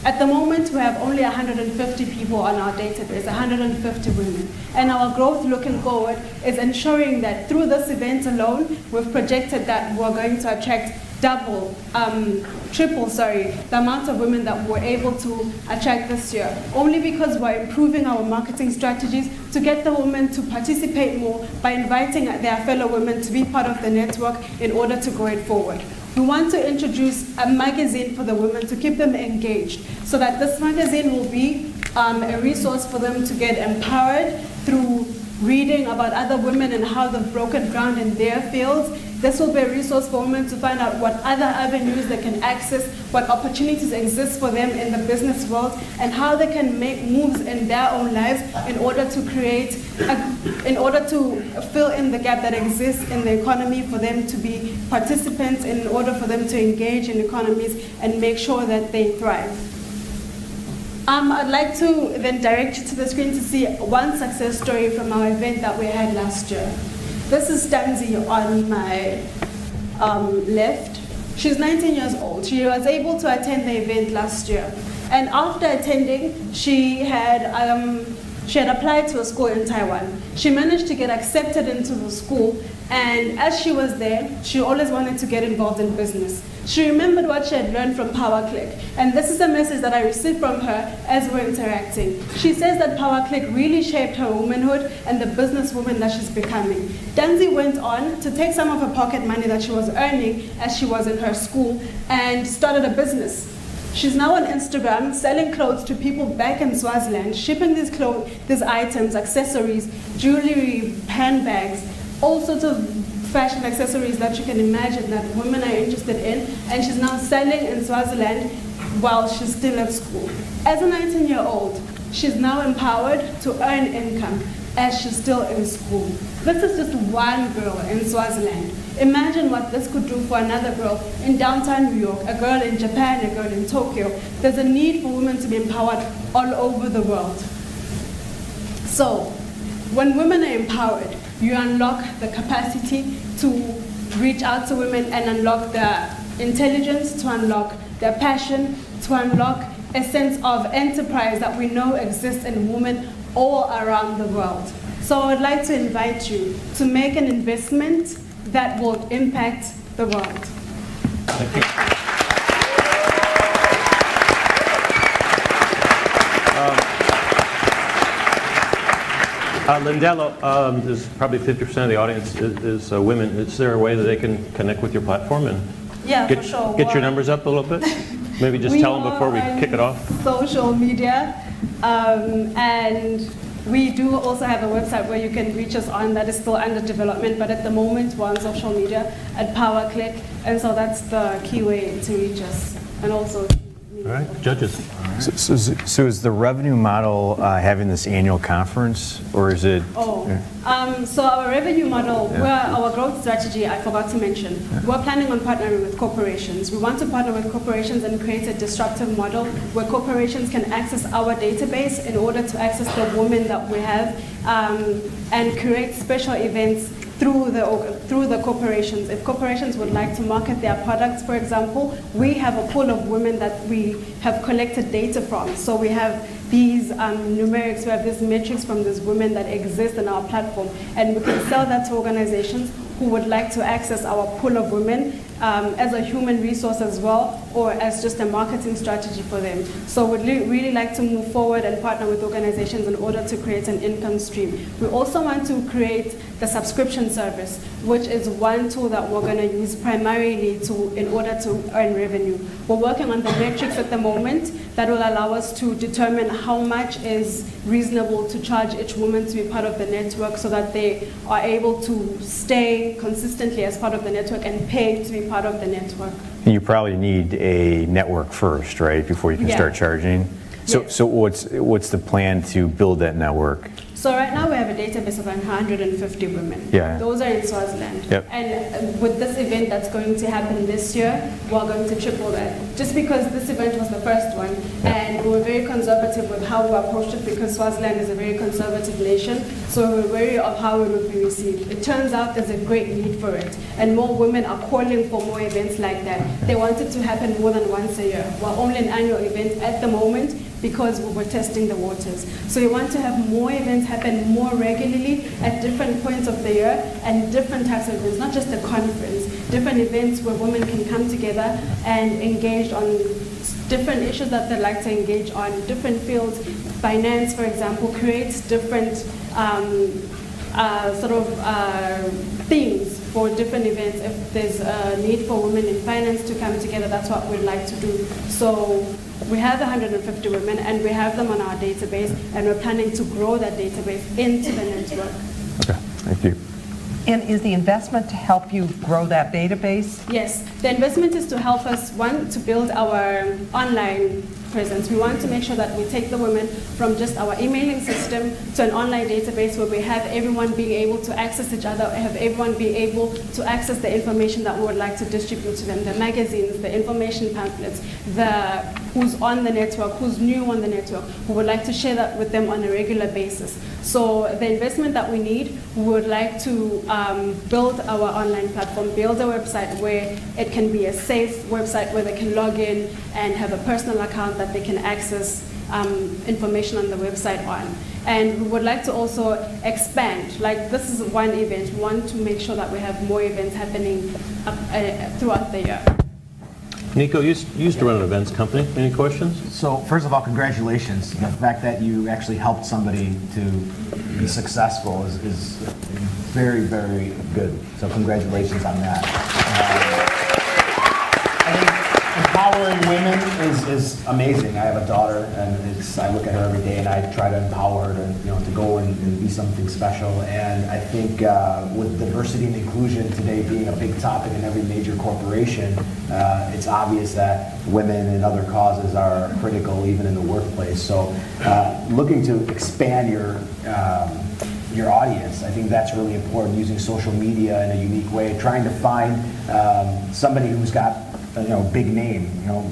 At the moment, we have only 150 people on our database, 150 women. And our growth looking forward is ensuring that through this event alone, we've projected that we're going to attract triple, the amount of women that we're able to attract this year. Only because we're improving our marketing strategies to get the women to participate more by inviting their fellow women to be part of the network in order to grow it forward. We want to introduce a magazine for the women to keep them engaged, so that this magazine will be a resource for them to get empowered through reading about other women and how they've broken ground in their fields. This will be a resource for women to find out what other avenues they can access, what opportunities exist for them in the business world, and how they can make moves in their own lives in order to in order to fill in the gap that exists in the economy, for them to be participants, in order for them to engage in economies and make sure that they thrive. I'd like to then direct you to the screen to see one success story from our event that we had last year. This is Stanzi on my left. She's 19 years old. She was able to attend the event last year. And after attending, she had applied to a school in Taiwan. She managed to get accepted into the school, and as she was there, she always wanted to get involved in business. She remembered what she had learned from PowerClick, and this is a message that I received from her as we're interacting. She says that PowerClick really shaped her womanhood and the businesswoman that she's becoming. Danzi went on to take some of her pocket money that she was earning as she was in her school and started a business. She's now on Instagram selling clothes to people back in Swaziland, shipping these items, accessories, jewelry, handbags, all sorts of fashion accessories that you can imagine that women are interested in, and she's now selling in Swaziland while she's still at school. As a 19-year-old, she's now empowered to earn income as she's still in school. This is just one girl in Swaziland. Imagine what this could do for another girl in downtown New York, a girl in Japan, a girl in Tokyo. There's a need for women to be empowered all over the world. So, when women are empowered, you unlock the capacity to reach out to women and unlock their intelligence, to unlock their passion, to unlock a sense of enterprise that we know exists in women all around the world. So I would like to invite you to make an investment that will impact the world. Thank you. Lindell, there's probably 50% of the audience is women. Is there a way that they can connect with your platform and for sure. Get your numbers up a little bit? Maybe just tell them before we kick it off. Social media, and we do also have a website where you can reach us on that is still under development, but at the moment we're on social media at PowerClick, and so that's the key way to reach us. And also, all right, judges. So is the revenue model having this annual conference, or is it? So our revenue model, our growth strategy, I forgot to mention, we're planning on partnering with corporations. We want to partner with corporations and create a disruptive model where corporations can access our database in order to access the women that we have, and create special events through the corporations. If corporations would like to market their products, for example, we have a pool of women that we have collected data from. So we have these numerics, we have these metrics from these women that exist in our platform, and we can sell that to organizations who would like to access our pool of women as a human resource as well, or as just a marketing strategy for them. So we'd really like to move forward and partner with organizations in order to create an income stream. We also want to create the subscription service, which is one tool that we're going to use primarily in order to earn revenue. We're working on the metrics at the moment that will allow us to determine how much is reasonable to charge each woman to be part of the network, so that they are able to stay consistently as part of the network and pay to be part of the network. And you probably need a network first, right, before you can start charging? So what's the plan to build that network? So right now we have a database of 150 women. Yeah. Those are in Swaziland. Yep. And with this event that's going to happen this year, we're going to triple that. Just because this event was the first one, and we were very conservative with how we approached it, because Swaziland is a very conservative nation, so we were wary of how it would be received. It turns out there's a great need for it, and more women are calling for more events like that. They want it to happen more than once a year. We're only an annual event at the moment, because we were testing the waters. So we want to have more events happen more regularly at different points of the year, and different types of events, not just a conference, different events where women can come together and engage on different issues that they'd like to engage on, different fields. Finance, for example, creates different themes for different events. If there's a need for women in finance to come together, that's what we'd like to do. So we have 150 women, and we have them on our database, and we're planning to grow that database into the network. Okay, thank you. And is the investment to help you grow that database? Yes, the investment is to help us, one, to build our online presence. We want to make sure that we take the women from just our emailing system to an online database where we have everyone being able to access each other, have everyone be able to access the information that we would like to distribute to them, the magazines, the information pamphlets, who's on the network, who's new on the network, we would like to share that with them on a regular basis. So the investment that we need, we would like to build our online platform, build a website where it can be a safe website where they can log in and have a personal account that they can access information on the website on. And we would like to also expand. Like, this is one event. We want to make sure that we have more events happening throughout the year. Nico, you used to run an events company. Any questions? So first of all, congratulations. The fact that you actually helped somebody to be successful is very, very good. So congratulations on that. I think empowering women is amazing. I have a daughter, and I look at her every day, and I try to empower her to go and be something special. And I think with diversity and inclusion today being a big topic in every major corporation, it's obvious that women and other causes are critical even in the workplace. So looking to expand your audience, I think that's really important, using social media in a unique way, trying to find somebody who's got big name,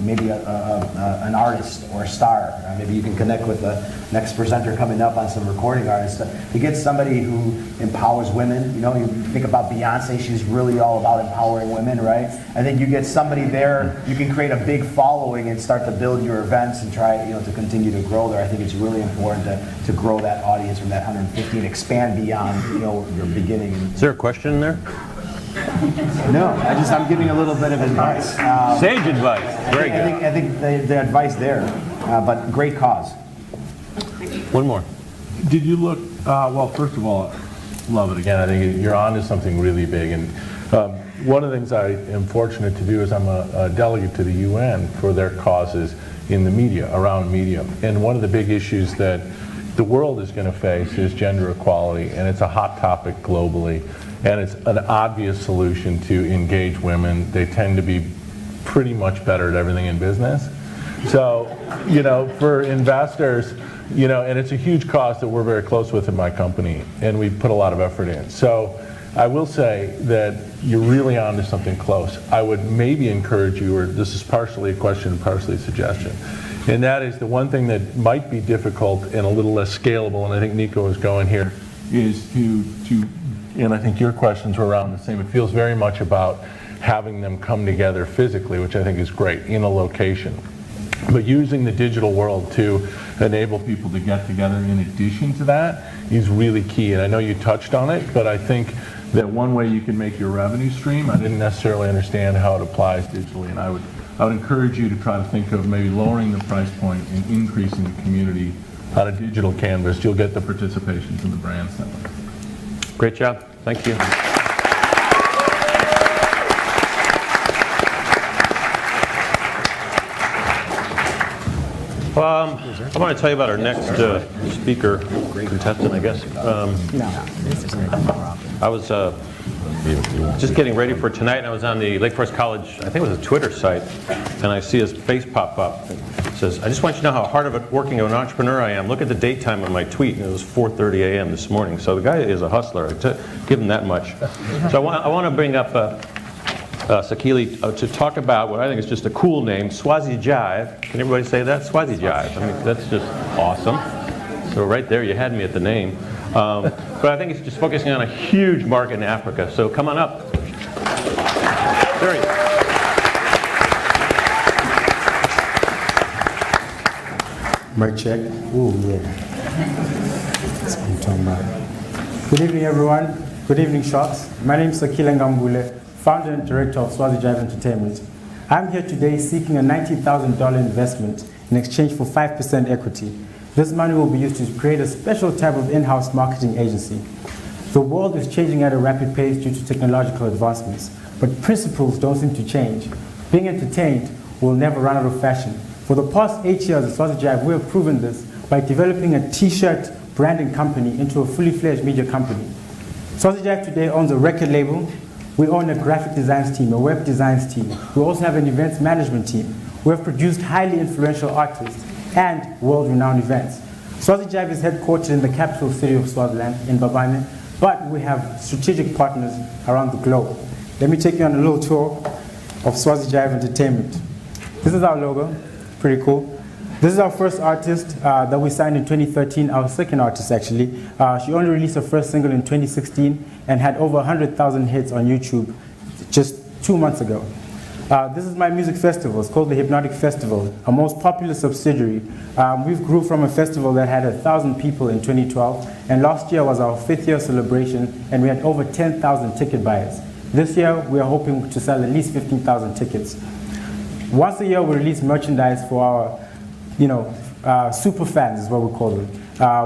maybe an artist or a star. Maybe you can connect with the next presenter coming up on some recording artists. To get somebody who empowers women, you think about Beyonce, she's really all about empowering women, right? I think you get somebody there, you can create a big following and start to build your events and try to continue to grow there. I think it's really important to grow that audience from that 150 and expand beyond your beginning. Is there a question in there? No, I'm giving a little bit of advice. Sage advice. Very good. I think the advice there, but great cause. One more. Did you look, well, first of all, love it again. I think you're on to something really big. And one of the things I am fortunate to do is I'm a delegate to the UN for their causes in the media, around media. And one of the big issues that the world is going to face is gender equality, and it's a hot topic globally. And it's an obvious solution to engage women. They tend to be pretty much better at everything in business. So, for investors, and it's a huge cause that we're very close with in my company, and we put a lot of effort in. So I will say that you're really onto something close. I would maybe encourage you, or this is partially a question, partially a suggestion, and that is the one thing that might be difficult and a little less scalable, and I think Nico is going here, is to and I think your questions were around the same, it feels very much about having them come together physically, which I think is great, in a location. But using the digital world to enable people to get together in addition to that is really key. And I know you touched on it, but I think that one way you can make your revenue stream, I didn't necessarily understand how it applies digitally, and I would encourage you to try to think of maybe lowering the price point and increasing the community on a digital canvas. You'll get the participation from the brand center. Great job. Thank you. I want to tell you about our next speaker, contestant, I guess. I was just getting ready for tonight, and I was on the Lake Forest College, I think it was a Twitter site, and I see his face pop up. It says, "I just want you to know how hard of it working an entrepreneur I am. Look at the date time on my tweet," and it was 4:30 a.m. this morning. So the guy is a hustler. Give him that much. So I want to bring up Sakili to talk about what I think is just a cool name, Swazi Jive. Can everybody say that? Swazi Jive. I mean, that's just awesome. So right there, you had me at the name. But I think it's just focusing on a huge market in Africa. So come on up. There he is. Mic check. Ooh, yeah. That's what I'm talking about. Good evening, everyone. Good evening, Shots. My name is Sakila Ngambule, founder and director of Swazi Jive Entertainment. I'm here today seeking a $90,000 investment in exchange for 5% equity. This money will be used to create a special type of in-house marketing agency. The world is changing at a rapid pace due to technological advancements, but principles don't seem to change. Being entertained will never run out of fashion. For the past 8 years at Swazi Jive, we have proven this by developing a t-shirt branding company into a fully fledged media company. Swazi Jive today owns a record label. We own a graphic designs team, a web designs team. We also have an events management team. We have produced highly influential artists and world-renowned events. Swazi Jive is headquartered in the capital city of Swaziland, in Babane, but we have strategic partners around the globe. Let me take you on a little tour of Swazi Jive Entertainment. This is our logo, pretty cool. This is our first artist that we signed in 2013, our second artist actually. She only released her first single in 2016 and had over 100,000 hits on YouTube just 2 months ago. This is my music festival. It's called the Hypnotic Festival, a most popular subsidiary. We've grew from a festival that had 1,000 people in 2012, and last year was our 5th year celebration, and we had over 10,000 ticket buyers. This year, we are hoping to sell at least 15,000 tickets. Once a year, we release merchandise for our, super fans is what we call them.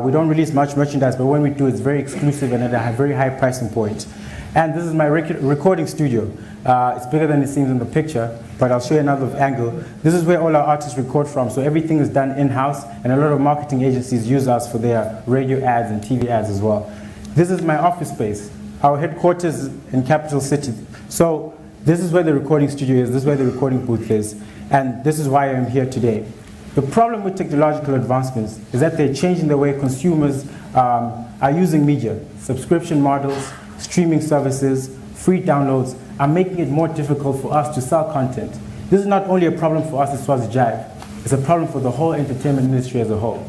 We don't release much merchandise, but when we do, it's very exclusive and at a very high pricing point. And this is my recording studio. It's bigger than it seems in the picture, but I'll show you another angle. This is where all our artists record from, so everything is done in-house, and a lot of marketing agencies use us for their radio ads and TV ads as well. This is my office space. Our headquarters in Capital City. So this is where the recording studio is, this is where the recording booth is, and this is why I'm here today. The problem with technological advancements is that they're changing the way consumers are using media. Subscription models, streaming services, free downloads are making it more difficult for us to sell content. This is not only a problem for us at Swazi Jive, it's a problem for the whole entertainment industry as a whole.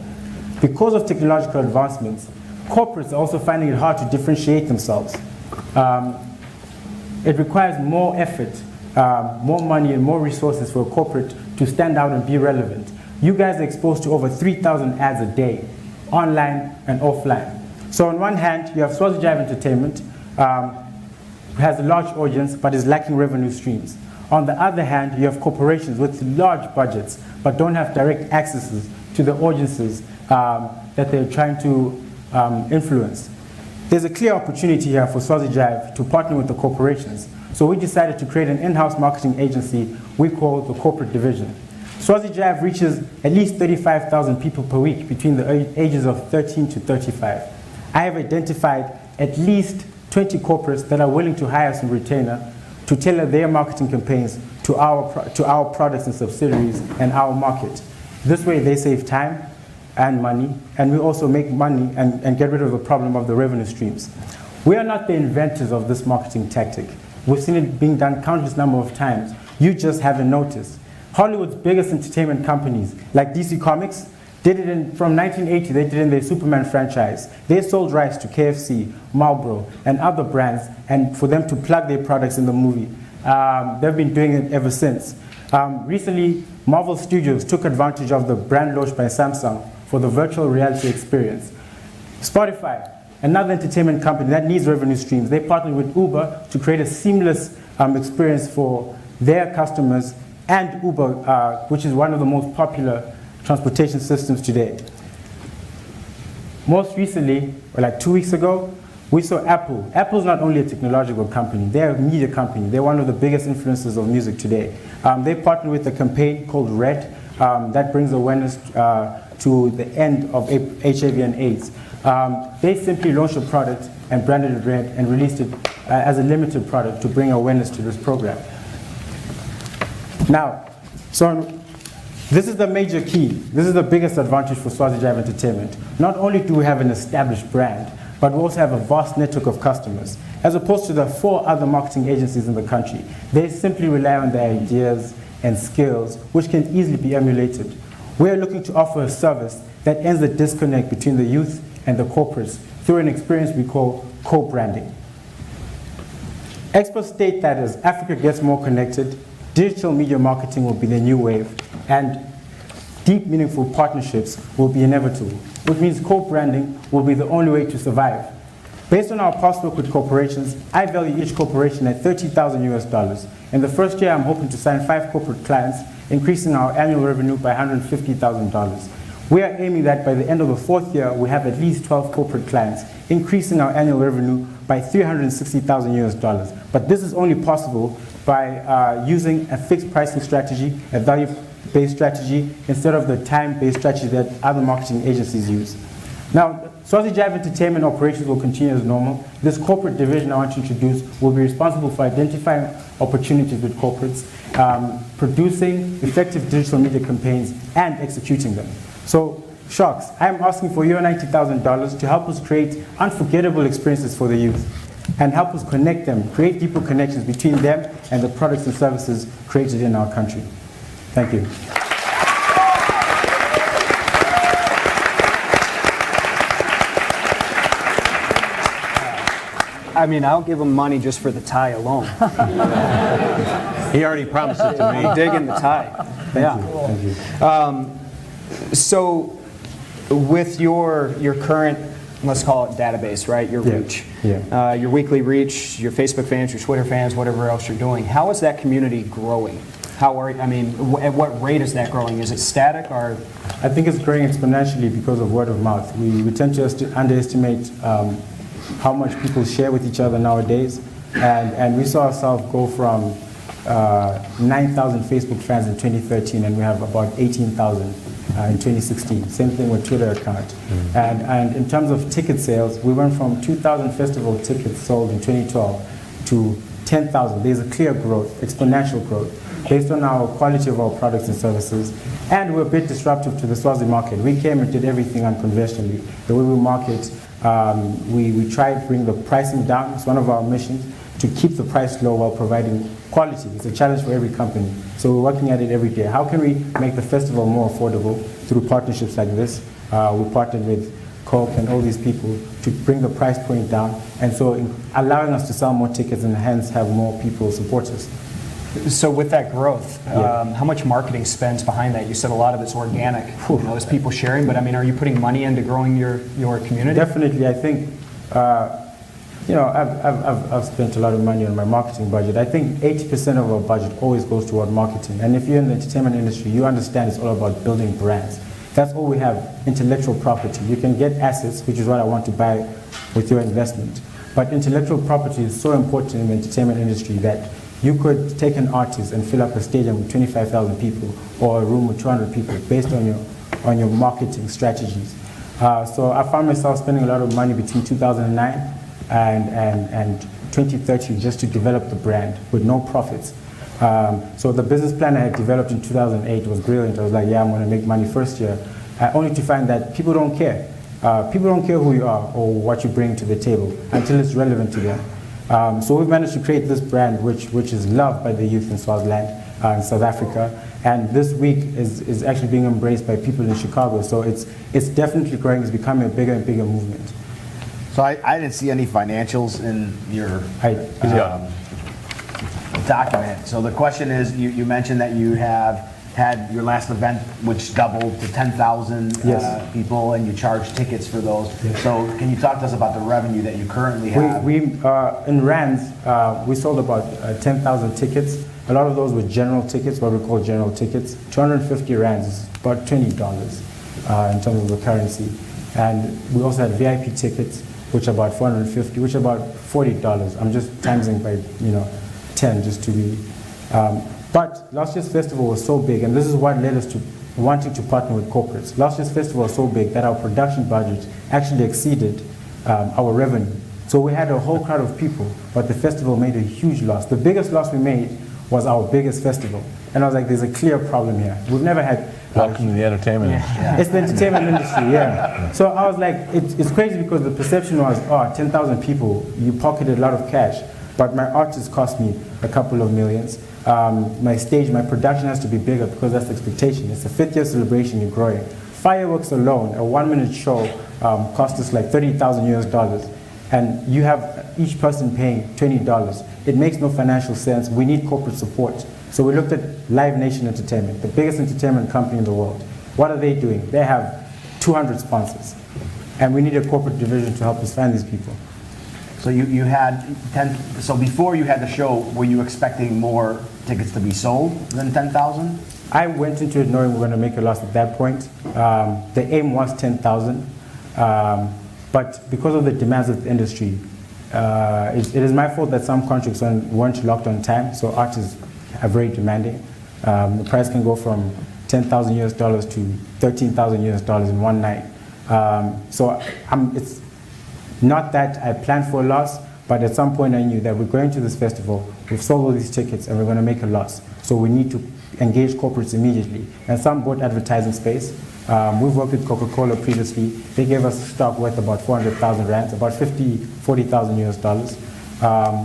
Because of technological advancements, corporates are also finding it hard to differentiate themselves. It requires more effort, more money and more resources for a corporate to stand out and be relevant. You guys are exposed to over 3,000 ads a day, online and offline. So on one hand, you have Swazi Jive Entertainment, who has a large audience but is lacking revenue streams. On the other hand, you have corporations with large budgets but don't have direct accesses to the audiences that they're trying to influence. There's a clear opportunity here for Swazi Jive to partner with the corporations. So we decided to create an in-house marketing agency we call the Corporate Division. Swazi Jive reaches at least 35,000 people per week between the ages of 13 to 35. I have identified at least 20 corporates that are willing to hire some retainer to tailor their marketing campaigns to our products and subsidiaries and our market. This way they save time and money, and we also make money and get rid of the problem of the revenue streams. We are not the inventors of this marketing tactic. We've seen it being done countless number of times. You just haven't noticed. Hollywood's biggest entertainment companies, like DC Comics, From 1980, they did in their Superman franchise. They sold rights to KFC, Marlboro, and other brands, and for them to plug their products in the movie. They've been doing it ever since. Recently, Marvel Studios took advantage of the brand launch by Samsung for the virtual reality experience. Spotify, another entertainment company that needs revenue streams, they partnered with Uber to create a seamless experience for their customers and Uber, which is one of the most popular transportation systems today. Most recently, or like 2 weeks ago, we saw Apple. Apple's not only a technological company, they're a media company. They're one of the biggest influencers of music today. They partnered with a campaign called Red that brings awareness to the end of HIV and AIDS. They simply launched a product and branded it Red and released it as a limited product to bring awareness to this program. Now, so this is the major key. This is the biggest advantage for Swazi Jive Entertainment. Not only do we have an established brand, but we also have a vast network of customers. As opposed to the 4 other marketing agencies in the country, they simply rely on their ideas and skills, which can easily be emulated. We are looking to offer a service that ends the disconnect between the youth and the corporates through an experience we call co-branding. Experts state that as Africa gets more connected, digital media marketing will be the new wave, and deep, meaningful partnerships will be inevitable, which means co-branding will be the only way to survive. Based on our past work with corporations, I value each corporation at $30,000. In the first year, I'm hoping to sign 5 corporate clients, increasing our annual revenue by $150,000. We are aiming that by the end of the 4th year, we have at least 12 corporate clients, increasing our annual revenue by $360,000. But this is only possible by using a fixed pricing strategy, a value-based strategy, instead of the time-based strategy that other marketing agencies use. Now, Swazi Jive Entertainment operations will continue as normal. This corporate division I want to introduce will be responsible for identifying opportunities with corporates, producing effective digital media campaigns, and executing them. So, Sharks, I'm asking for your $90,000 to help us create unforgettable experiences for the youth and help us connect them, create deeper connections between them and the products and services created in our country. Thank you. I mean, I'll give him money just for the tie alone. He already promised it to me. Digging the tie. Thank you. So, with your current, let's call it database, right? Your reach, your weekly reach, your Facebook fans, your Twitter fans, whatever else you're doing. How is that community growing? At what rate is that growing? Is it static or? I think it's growing exponentially because of word of mouth. We tend to underestimate how much people share with each other nowadays, and we saw ourselves go from 9,000 Facebook fans in 2013, and we have about 18,000 in 2016. Same thing with Twitter account. And in terms of ticket sales, we went from 2,000 festival tickets sold in 2012 to 10,000. There's a clear growth, exponential growth, based on our quality of our products and services. And we're a bit disruptive to the Swazi market. We came and did everything unconventionally. The way we market, we try to bring the pricing down. It's one of our missions, to keep the price low while providing quality. It's a challenge for every company. So we're working at it every day. How can we make the festival more affordable through partnerships like this? We partnered with Coke and all these people to bring the price point down, and so allowing us to sell more tickets and hence have more people support us. So with that growth, how much marketing spends behind that? You said a lot of it's organic. It's people sharing, but I mean, are you putting money into growing your community? Definitely. I think, I've spent a lot of money on my marketing budget. I think 80% of our budget always goes toward marketing. And if you're in the entertainment industry, you understand it's all about building brands. That's all we have, intellectual property. You can get assets, which is what I want to buy with your investment. But intellectual property is so important in the entertainment industry that you could take an artist and fill up a stadium with 25,000 people or a room with 200 people based on your marketing strategies. So I found myself spending a lot of money between 2009 and 2013 just to develop the brand with no profits. So the business plan I had developed in 2008 was brilliant. I was like, yeah, I'm going to make money first year, only to find that people don't care. People don't care who you are or what you bring to the table until it's relevant to them. So we've managed to create this brand which is loved by the youth in Swaziland, in South Africa, and this week is actually being embraced by people in Chicago. So it's definitely growing. It's becoming a bigger and bigger movement. So I didn't see any financials in your document. So the question is, you mentioned that you have had your last event, which doubled to 10,000 Yes. people, and you charge tickets for those. Yes. So can you talk to us about the revenue that you currently have? We in rands, we sold about 10,000 tickets. A lot of those were general tickets, what we call general tickets. 250 rands is about $20 in terms of the currency. And we also had VIP tickets, which are about 450, which are about $40. I'm just timesing by 10 just to be. But last year's festival was so big, and this is what led us to wanting to partner with corporates. Last year's festival was so big that our production budget actually exceeded our revenue. So we had a whole crowd of people, but the festival made a huge loss. The biggest loss we made was our biggest festival. And I was like, there's a clear problem here. We've never had... Welcome to the entertainment industry. It's the entertainment industry, yeah. So I was like, it's crazy because the perception was, 10,000 people, you pocketed a lot of cash. But my artists cost me a couple of millions. My stage, my production has to be bigger because that's the expectation. It's a 5th year celebration, you're growing. Fireworks alone, a 1-minute show cost us like $30,000 US. And you have each person paying $20. It makes no financial sense. We need corporate support. So we looked at Live Nation Entertainment, the biggest entertainment company in the world. What are they doing? They have 200 sponsors. And we need a corporate division to help us find these people. So you had 10, so before you had the show, were you expecting more tickets to be sold than 10,000? I went into it knowing we were going to make a loss at that point. The aim was 10,000. But because of the demands of the industry, it is my fault that some contracts weren't locked on time, so artists are very demanding. The price can go from $10,000 US to $13,000 US in one night. So it's not that I planned for a loss, but at some point I knew that we're going to this festival, we've sold all these tickets and we're going to make a loss. So we need to engage corporates immediately. And some bought advertising space. We've worked with Coca-Cola previously. They gave us stock worth about 400,000 rands, about 40,000 US dollars.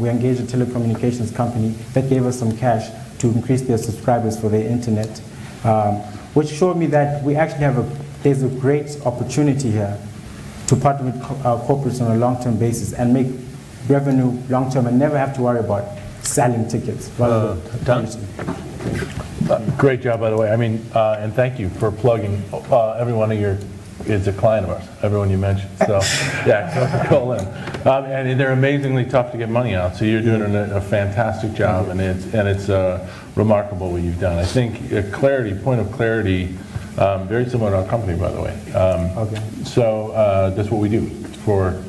We engaged a telecommunications company that gave us some cash to increase their subscribers for their internet, which showed me that we actually there's a great opportunity here to partner with corporates on a long-term basis and make revenue long-term and never have to worry about selling tickets. Great job, by the way. I mean, and thank you for plugging every one of your, it's a client of ours, everyone you mentioned. So, yeah, call in. And they're amazingly tough to get money out. So you're doing a fantastic job, and it's remarkable what you've done. I think point of clarity, very similar to our company, by the way. Okay. So that's what we do for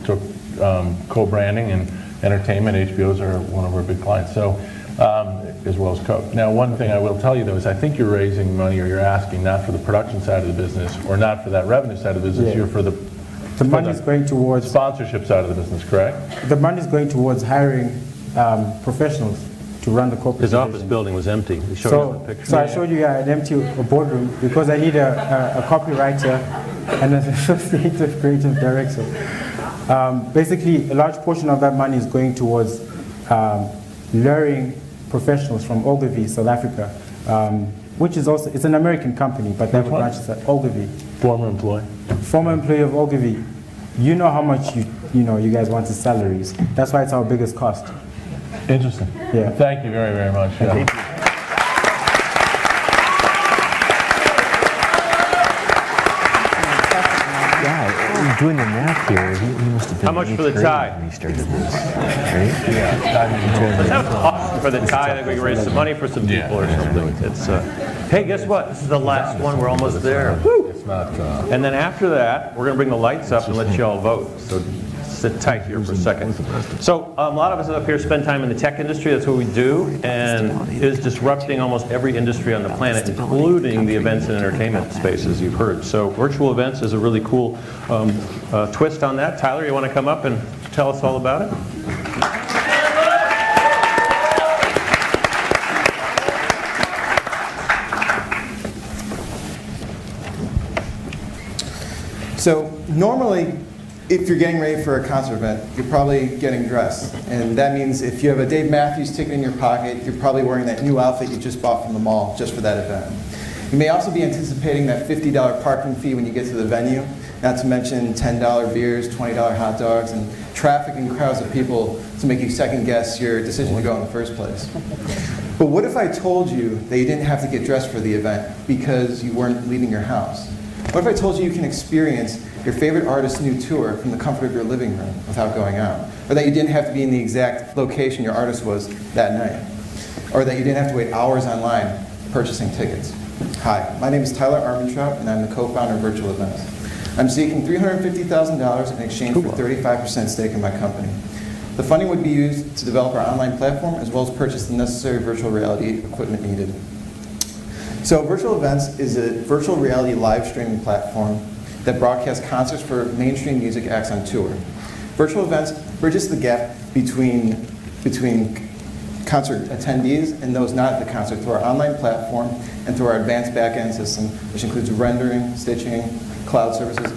co-branding and entertainment. HBOs are one of our big clients. So. As well as Coke. Now, one thing I will tell you, though, is I think you're raising money, or you're asking not for the production side of the business, or not for that revenue side of the business, you're for the money's going towards sponsorship side of the business, correct? The money's going towards hiring professionals to run the corporate His division. office building was empty. He showed us the picture. So I showed you an empty boardroom because I need a copywriter and an associative creative director. Basically, a large portion of that money is going towards luring professionals from Ogilvy, South Africa, which is also, it's an American company, but they have branches at Ogilvy. Former employee. Former employee of Ogilvy. You know how much you guys want his salaries. That's why it's our biggest cost. Interesting. Yeah. Thank you very, very much. Yeah. Doing the math here, he must have been How much for the tie? when he started this, right? Let's have a talk for the tie. I think we can raise some money for some people or something. It's hey, guess what? This is the last one. We're almost there. Woo! It's not. And then after that, we're going to bring the lights up and let you all vote. So sit tight here for a second. So a lot of us up here spend time in the tech industry. That's what we do, and it is disrupting almost every industry on the planet, including the events and entertainment spaces you've heard. So virtual events is a really cool twist on that. Tyler, you want to come up and tell us all about it? So normally, if you're getting ready for a concert event, you're probably getting dressed. And that means if you have a Dave Matthews ticket in your pocket, you're probably wearing that new outfit you just bought from the mall just for that event. You may also be anticipating that $50 parking fee when you get to the venue, not to mention $10 beers, $20 hot dogs, and traffic and crowds of people to make you second guess your decision to go in the first place. But what if I told you that you didn't have to get dressed for the event because you weren't leaving your house? What if I told you you can experience your favorite artist's new tour from the comfort of your living room without going out? Or that you didn't have to be in the exact location your artist was that night? Or that you didn't have to wait hours online purchasing tickets? Hi, my name is Tyler Armentrout, and I'm the co-founder of Virtual Events. I'm seeking $350,000 in exchange for 35% stake in my company. The funding would be used to develop our online platform as well as purchase the necessary virtual reality equipment needed. So Virtual Events is a virtual reality live streaming platform that broadcasts concerts for mainstream music acts on tour. Virtual Events bridges the gap between concert attendees and those not at the concert through our online platform and through our advanced back-end system, which includes rendering, stitching, cloud services,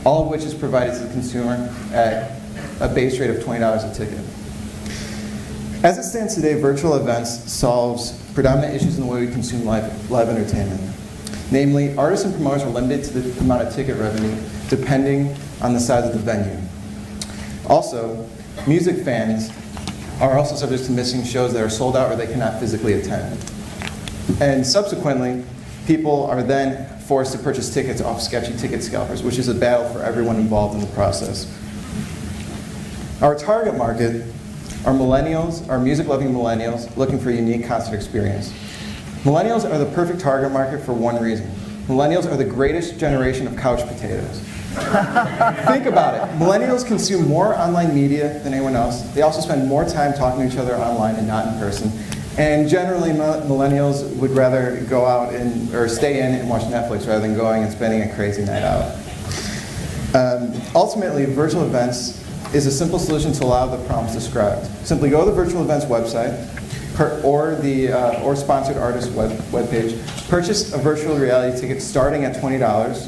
all of which is provided to the consumer at a base rate of $20 a ticket. As it stands today, Virtual Events solves predominant issues in the way we consume live entertainment. Namely, artists and promoters are limited to the amount of ticket revenue depending on the size of the venue. Also, music fans are also subject to missing shows that are sold out or they cannot physically attend. And subsequently, people are then forced to purchase tickets off sketchy ticket scalpers, which is a battle for everyone involved in the process. Our target market are millennials, are music-loving millennials looking for a unique concert experience. Millennials are the perfect target market for one reason. Millennials are the greatest generation of couch potatoes. Think about it. Millennials consume more online media than anyone else. They also spend more time talking to each other online and not in person. And generally, millennials would rather go out or stay in and watch Netflix rather than going and spending a crazy night out. Ultimately, Virtual Events is a simple solution to a lot of the problems described. Simply go to the Virtual Events website or sponsored artist webpage, purchase a virtual reality ticket starting at $20,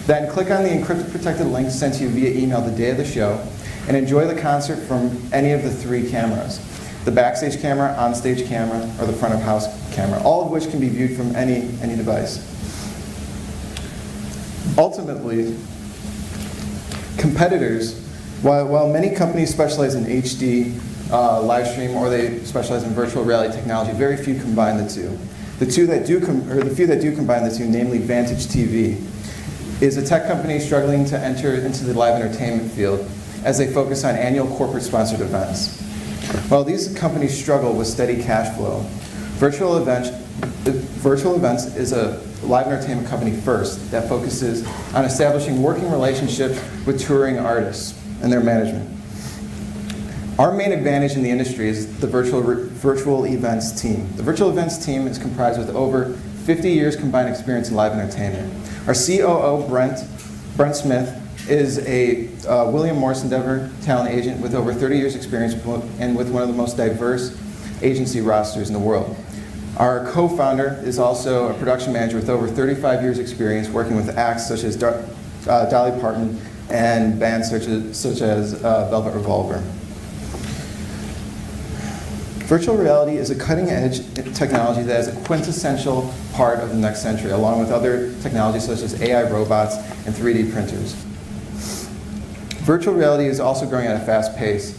then click on the encrypted protected link sent to you via email the day of the show, and enjoy the concert from any of the 3 cameras: the backstage camera, onstage camera, or the front of house camera, all of which can be viewed from any device. Ultimately, competitors, while many companies specialize in HD live stream or they specialize in virtual reality technology, very few combine the two. The few that do combine the two, namely Vantage TV, is a tech company struggling to enter into the live entertainment field as they focus on annual corporate sponsored events. While these companies struggle with steady cash flow, Virtual Events is a live entertainment company first that focuses on establishing working relationships with touring artists and their management. Our main advantage in the industry is the virtual events team. The virtual events team is comprised with over 50 years combined experience in live entertainment. Our COO, Brent Smith, is a William Morris Endeavor talent agent with over 30 years experience and with one of the most diverse agency rosters in the world. Our co-founder is also a production manager with over 35 years experience working with acts such as Dolly Parton and bands such as Velvet Revolver. Virtual reality is a cutting-edge technology that is a quintessential part of the next century, along with other technologies such as AI robots and 3D printers. Virtual reality is also growing at a fast pace,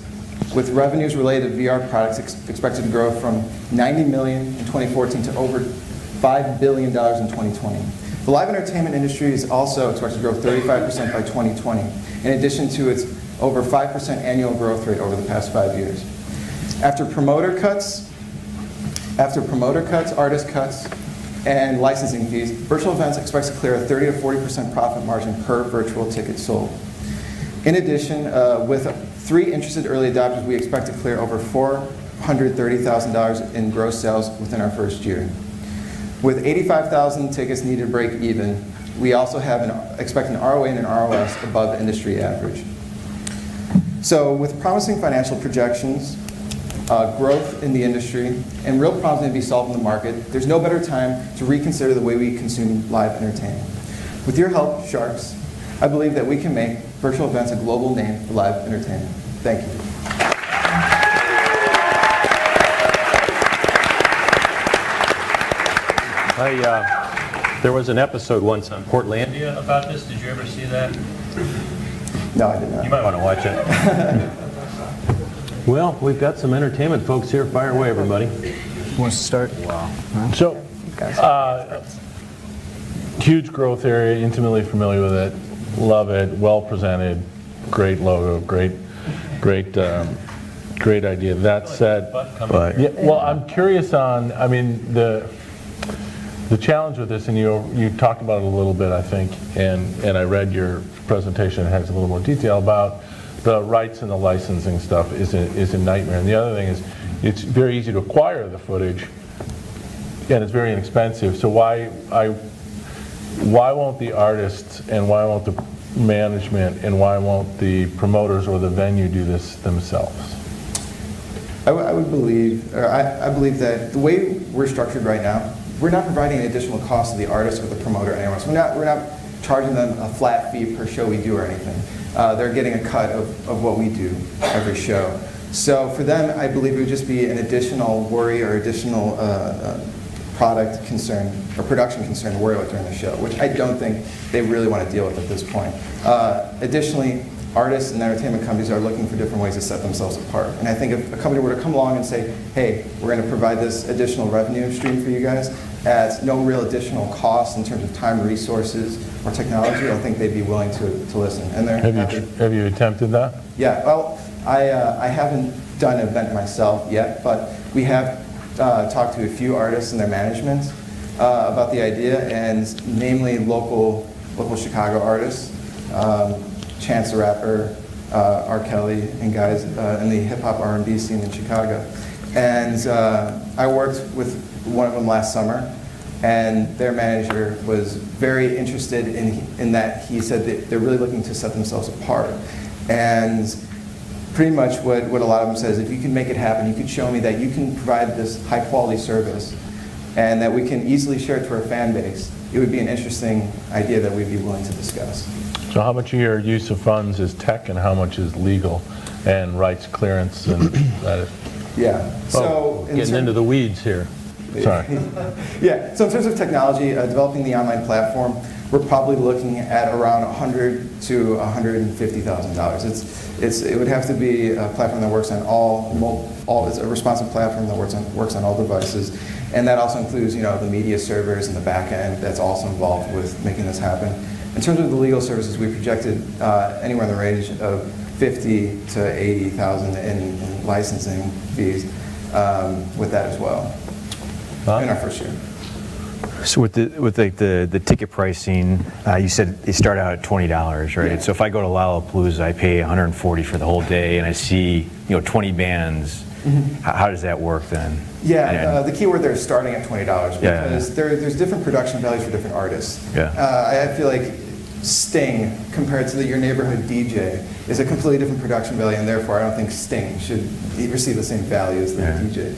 with revenues related to VR products expected to grow from $90 million in 2014 to over $5 billion in 2020. The live entertainment industry is also expected to grow 35% by 2020, in addition to its over 5% annual growth rate over the past 5 years. After promoter cuts, artist cuts, and licensing fees, Virtual Events expects to clear a 30 to 40% profit margin per virtual ticket sold. In addition, with 3 interested early adopters, we expect to clear over $430,000 in gross sales within our first year. With 85,000 tickets needed to break even, we also expect an ROA and an ROS above industry average. So with promising financial projections, growth in the industry, and real problems to be solved in the market, there's no better time to reconsider the way we consume live entertainment. With your help, Sharks, I believe that we can make virtual events a global name for live entertainment. Thank you. There was an episode once on Portlandia about this. Did you ever see that? No, I did not. You might want to watch it. Well, we've got some entertainment folks here. Fire away, everybody. Who wants to start? Wow. So, huge growth area, intimately familiar with it, love it, well presented, great logo, great idea. That said, yeah, well, I'm curious on, I mean, the challenge with this, and you talked about it a little bit, I think, and I read your presentation. It has a little more detail about the rights and the licensing stuff is a nightmare. And the other thing is, it's very easy to acquire the footage, and it's very inexpensive. So why won't the artists and why won't the management and why won't the promoters or the venue do this themselves? I would believe, or I believe that the way we're structured right now, we're not providing an additional cost to the artist or the promoter or anyone else. We're not charging them a flat fee per show we do or anything. They're getting a cut of what we do every show. So for them, I believe it would just be an additional worry or additional product concern or production concern to worry about during the show, which I don't think they really want to deal with at this point. Additionally, artists and entertainment companies are looking for different ways to set themselves apart. And I think if a company were to come along and say, hey, we're going to provide this additional revenue stream for you guys at no real additional cost in terms of time, resources, or technology, I think they'd be willing to listen. And they're Have you attempted that? Yeah, well, I haven't done an event myself yet, but we have talked to a few artists and their management about the idea, and namely local Chicago artists, Chance the Rapper, R. Kelly, and guys in the hip-hop R&B scene in Chicago. And I worked with one of them last summer, and their manager was very interested in that. He said that they're really looking to set themselves apart. And pretty much what a lot of them says, if you can make it happen, you can show me that you can provide this high-quality service and that we can easily share it to our fan base, it would be an interesting idea that we'd be willing to discuss. So how much of your use of funds is tech and how much is legal and rights clearance and that? Yeah. So getting into the weeds here. Sorry. Yeah. So in terms of technology, developing the online platform, we're probably looking at around $100,000 to $150,000. It would have to be a platform that works on all. It's a responsive platform that works on all devices, and that also includes the media servers and the back end that's also involved with making this happen. In terms of the legal services, we projected anywhere in the range of $50,000 to $80,000 in licensing fees with that as well in our first year. So with the ticket pricing, you said they start out at $20, right? Yeah. So if I go to Lollapalooza, I pay $140 for the whole day, and I see 20 bands. Mm-hmm. How does that work then? Yeah, the key word there is starting at $20 because there's different production values for different artists. Yeah. I feel like Sting compared to your neighborhood DJ is a completely different production value, and therefore I don't think Sting should receive the same value as the DJ.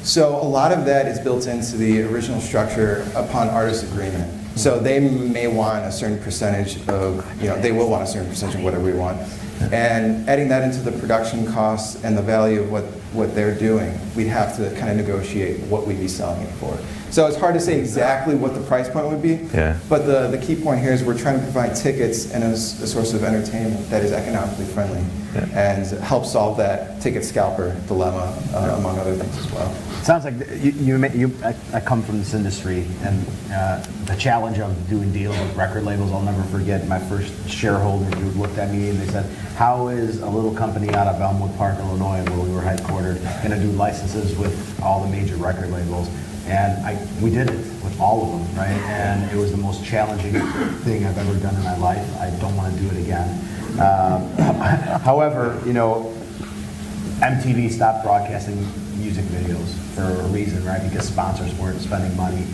So a lot of that is built into the original structure upon artist agreement. So they may want a certain percentage of, they will want a certain percentage of whatever we want. And adding that into the production costs and the value of what they're doing, we'd have to kind of negotiate what we'd be selling it for. So it's hard to say exactly what the price point would be, but the key point here is we're trying to provide tickets and a source of entertainment that is economically friendly and help solve that ticket scalper dilemma, among other things as well. Sounds like I come from this industry, and the challenge of doing deals with record labels, I'll never forget my first shareholder group looked at me and they said, how is a little company out of Elmwood Park, Illinois, where we were headquartered, going to do licenses with all the major record labels? And we did it with all of them, right? And it was the most challenging thing I've ever done in my life. I don't want to do it again. However, MTV stopped broadcasting music videos for a reason, right? Because sponsors weren't spending money.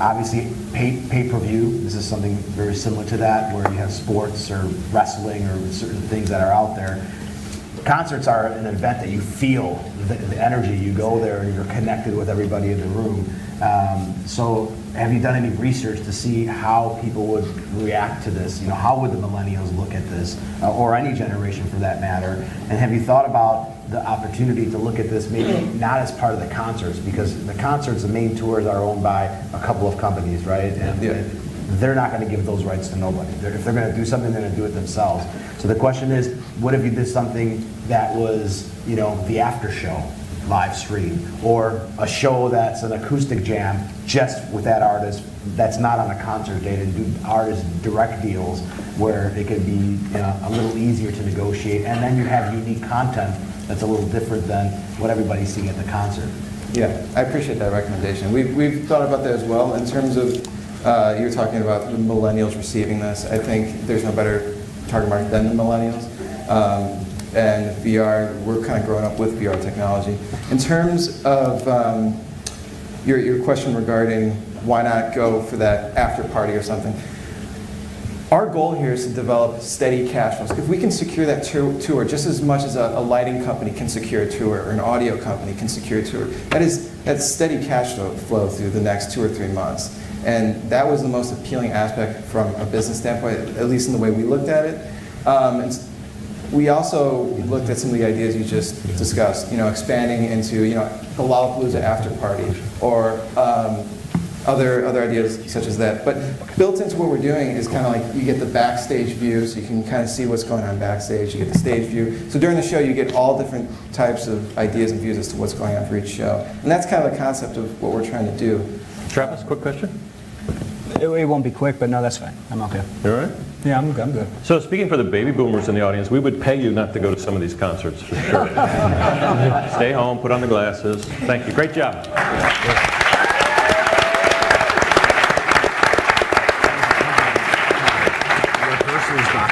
Obviously, pay-per-view, this is something very similar to that, where you have sports or wrestling or certain things that are out there. concerts are an event that you feel the energy. You go there and you're connected with everybody in the room. So have you done any research to see how people would react to this? You know, how would the millennials look at this, or any generation for that matter? And have you thought about the opportunity to look at this maybe not as part of the concerts, because the concerts, the main tours are owned by a couple of companies, right? And they're not going to give those rights to nobody. If they're going to do something, they're going to do it themselves. So the question is, what if you did something that was, you know, the after show live stream, or a show that's an acoustic jam just with that artist that's not on a concert date, and do artist direct deals where it could be, you know, a little easier to negotiate, and then you have unique content that's a little different than what everybody's seeing at the concert. Yeah, I appreciate that recommendation. We've thought about that as well in terms of, you were talking about the millennials receiving this. I think there's no better target market than the millennials. And VR, we're kind of growing up with VR technology. In terms of your question regarding why not go for that after party or something, our goal here is to develop steady cash flows. If we can secure that tour just as much as a lighting company can secure a tour, or an audio company can secure a tour, that's steady cash flow through the next 2 or 3 months. And that was the most appealing aspect from a business standpoint, at least in the way we looked at it. And we also looked at some of the ideas you just discussed, you know, expanding into, you know, the Lollapalooza after party, or other ideas such as that. But built into what we're doing is kind of like, you get the backstage view, so you can kind of see what's going on backstage. You get the stage view. So during the show, you get all different types of ideas and views as to what's going on for each show. And that's kind of the concept of what we're trying to do. Travis, quick question? It won't be quick, but no, that's fine. I'm okay. You all right? Yeah, I'm good. So speaking for the baby boomers in the audience, we would pay you not to go to some of these concerts, for sure. Stay home, put on the glasses. Thank you. Great job.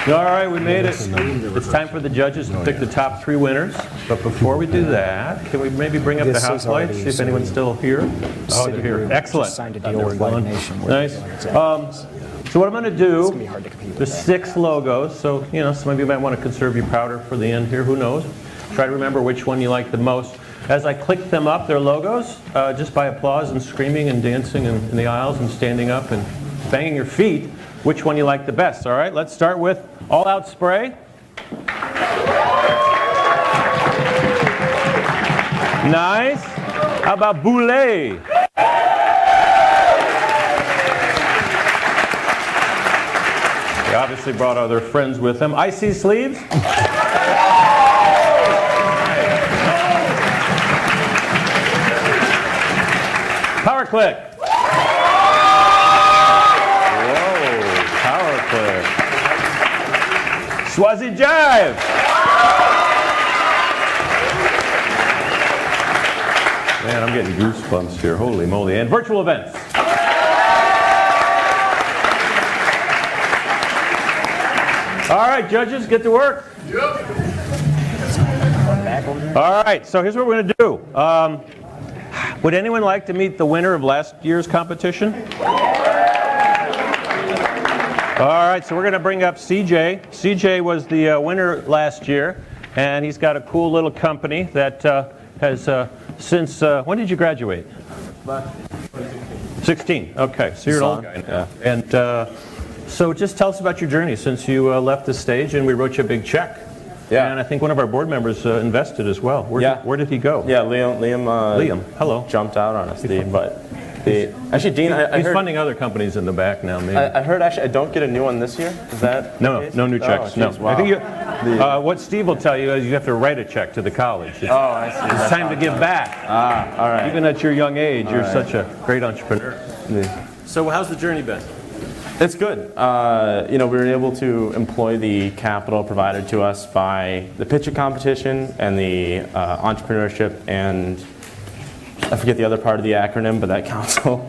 All right, we made it. It's time for the judges to pick the top 3 winners. But before we do that, can we maybe bring up the house lights, see if anyone's still here? Oh, they're here. Excellent. Signed a deal with Live Nation. Nice. So what I'm going to do, there's 6 logos, so, you know, some of you might want to conserve your powder for the end here, who knows? Try to remember which one you like the most. As I click them up, their logos, just by applause and screaming and dancing in the aisles and standing up and banging your feet, which one you like the best, all right? Let's start with All Out Spray. Nice. How about Boulet? They obviously brought other friends with them. Icy Sleeves. Power Click. Whoa, Power Click. Swazi Jive. Man, I'm getting goosebumps here. Holy moly. And Virtual Events. All right, judges, get to work. Yep. All right, so here's what we're going to do. Would anyone like to meet the winner of last year's competition? All right, so we're going to bring up CJ. CJ was the winner last year, and he's got a cool little company that has since, when did you graduate? 16. Okay, so you're an old guy now. And so just tell us about your journey since you left the stage and we wrote you a big check. Yeah. And I think one of our board members invested as well. Where did he go? Yeah, Liam. Hello. Jumped out on us, but actually, Dean, he's funding other companies in the back now. Maybe. I heard actually I don't get a new one this year. Is that no new checks? Oh, geez, no. Wow. I think what Steve will tell you is you have to write a check to the college. I see. It's time to give back. All right. Even at your young age, you're such a great entrepreneur. Yeah. So how's the journey been? It's good. We were able to employ the capital provided to us by the pitcher competition and the entrepreneurship and I forget the other part of the acronym, but that council.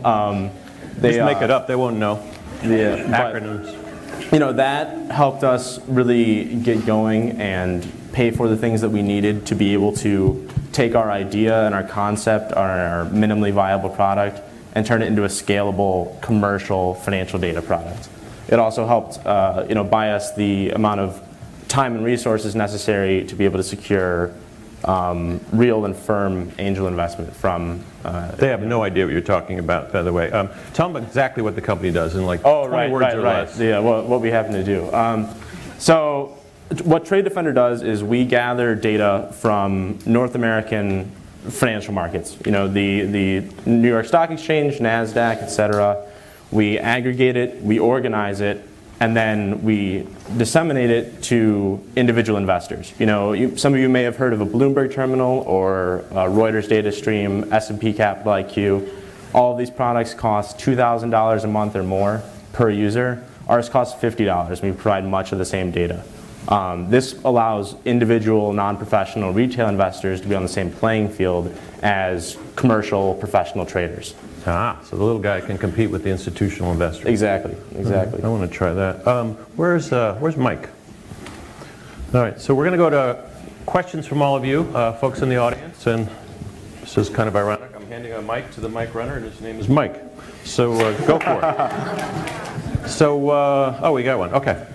Just make it up. They won't know. The acronyms. That helped us really get going and pay for the things that we needed to be able to take our idea and our concept, our minimally viable product, and turn it into a scalable commercial financial data product. It also helped buy us the amount of time and resources necessary to be able to secure real and firm angel investment from. They have no idea what you're talking about, by the way. Tell them exactly what the company does in like 20 right, words right, or right. less. Yeah, what we happen to do. So what Trade Defender does is we gather data from North American financial markets. You know, the New York Stock Exchange, NASDAQ, et cetera. We aggregate it, we organize it, and then we disseminate it to individual investors. You know, some of you may have heard of a Bloomberg terminal or a Reuters data stream, S&P Capital IQ. All of these products cost $2,000 a month or more per user. Ours costs $50. We provide much of the same data. This allows individual, non-professional retail investors to be on the same playing field as commercial, professional traders. So the little guy can compete with the institutional investors. Exactly, exactly. I want to try that. Where's Mike? All right, so we're going to go to questions from all of you, folks in the audience, and this is kind of ironic. I'm handing a mic to the mic runner, and his name is Mike. So go for it. So, oh, we got one. Okay.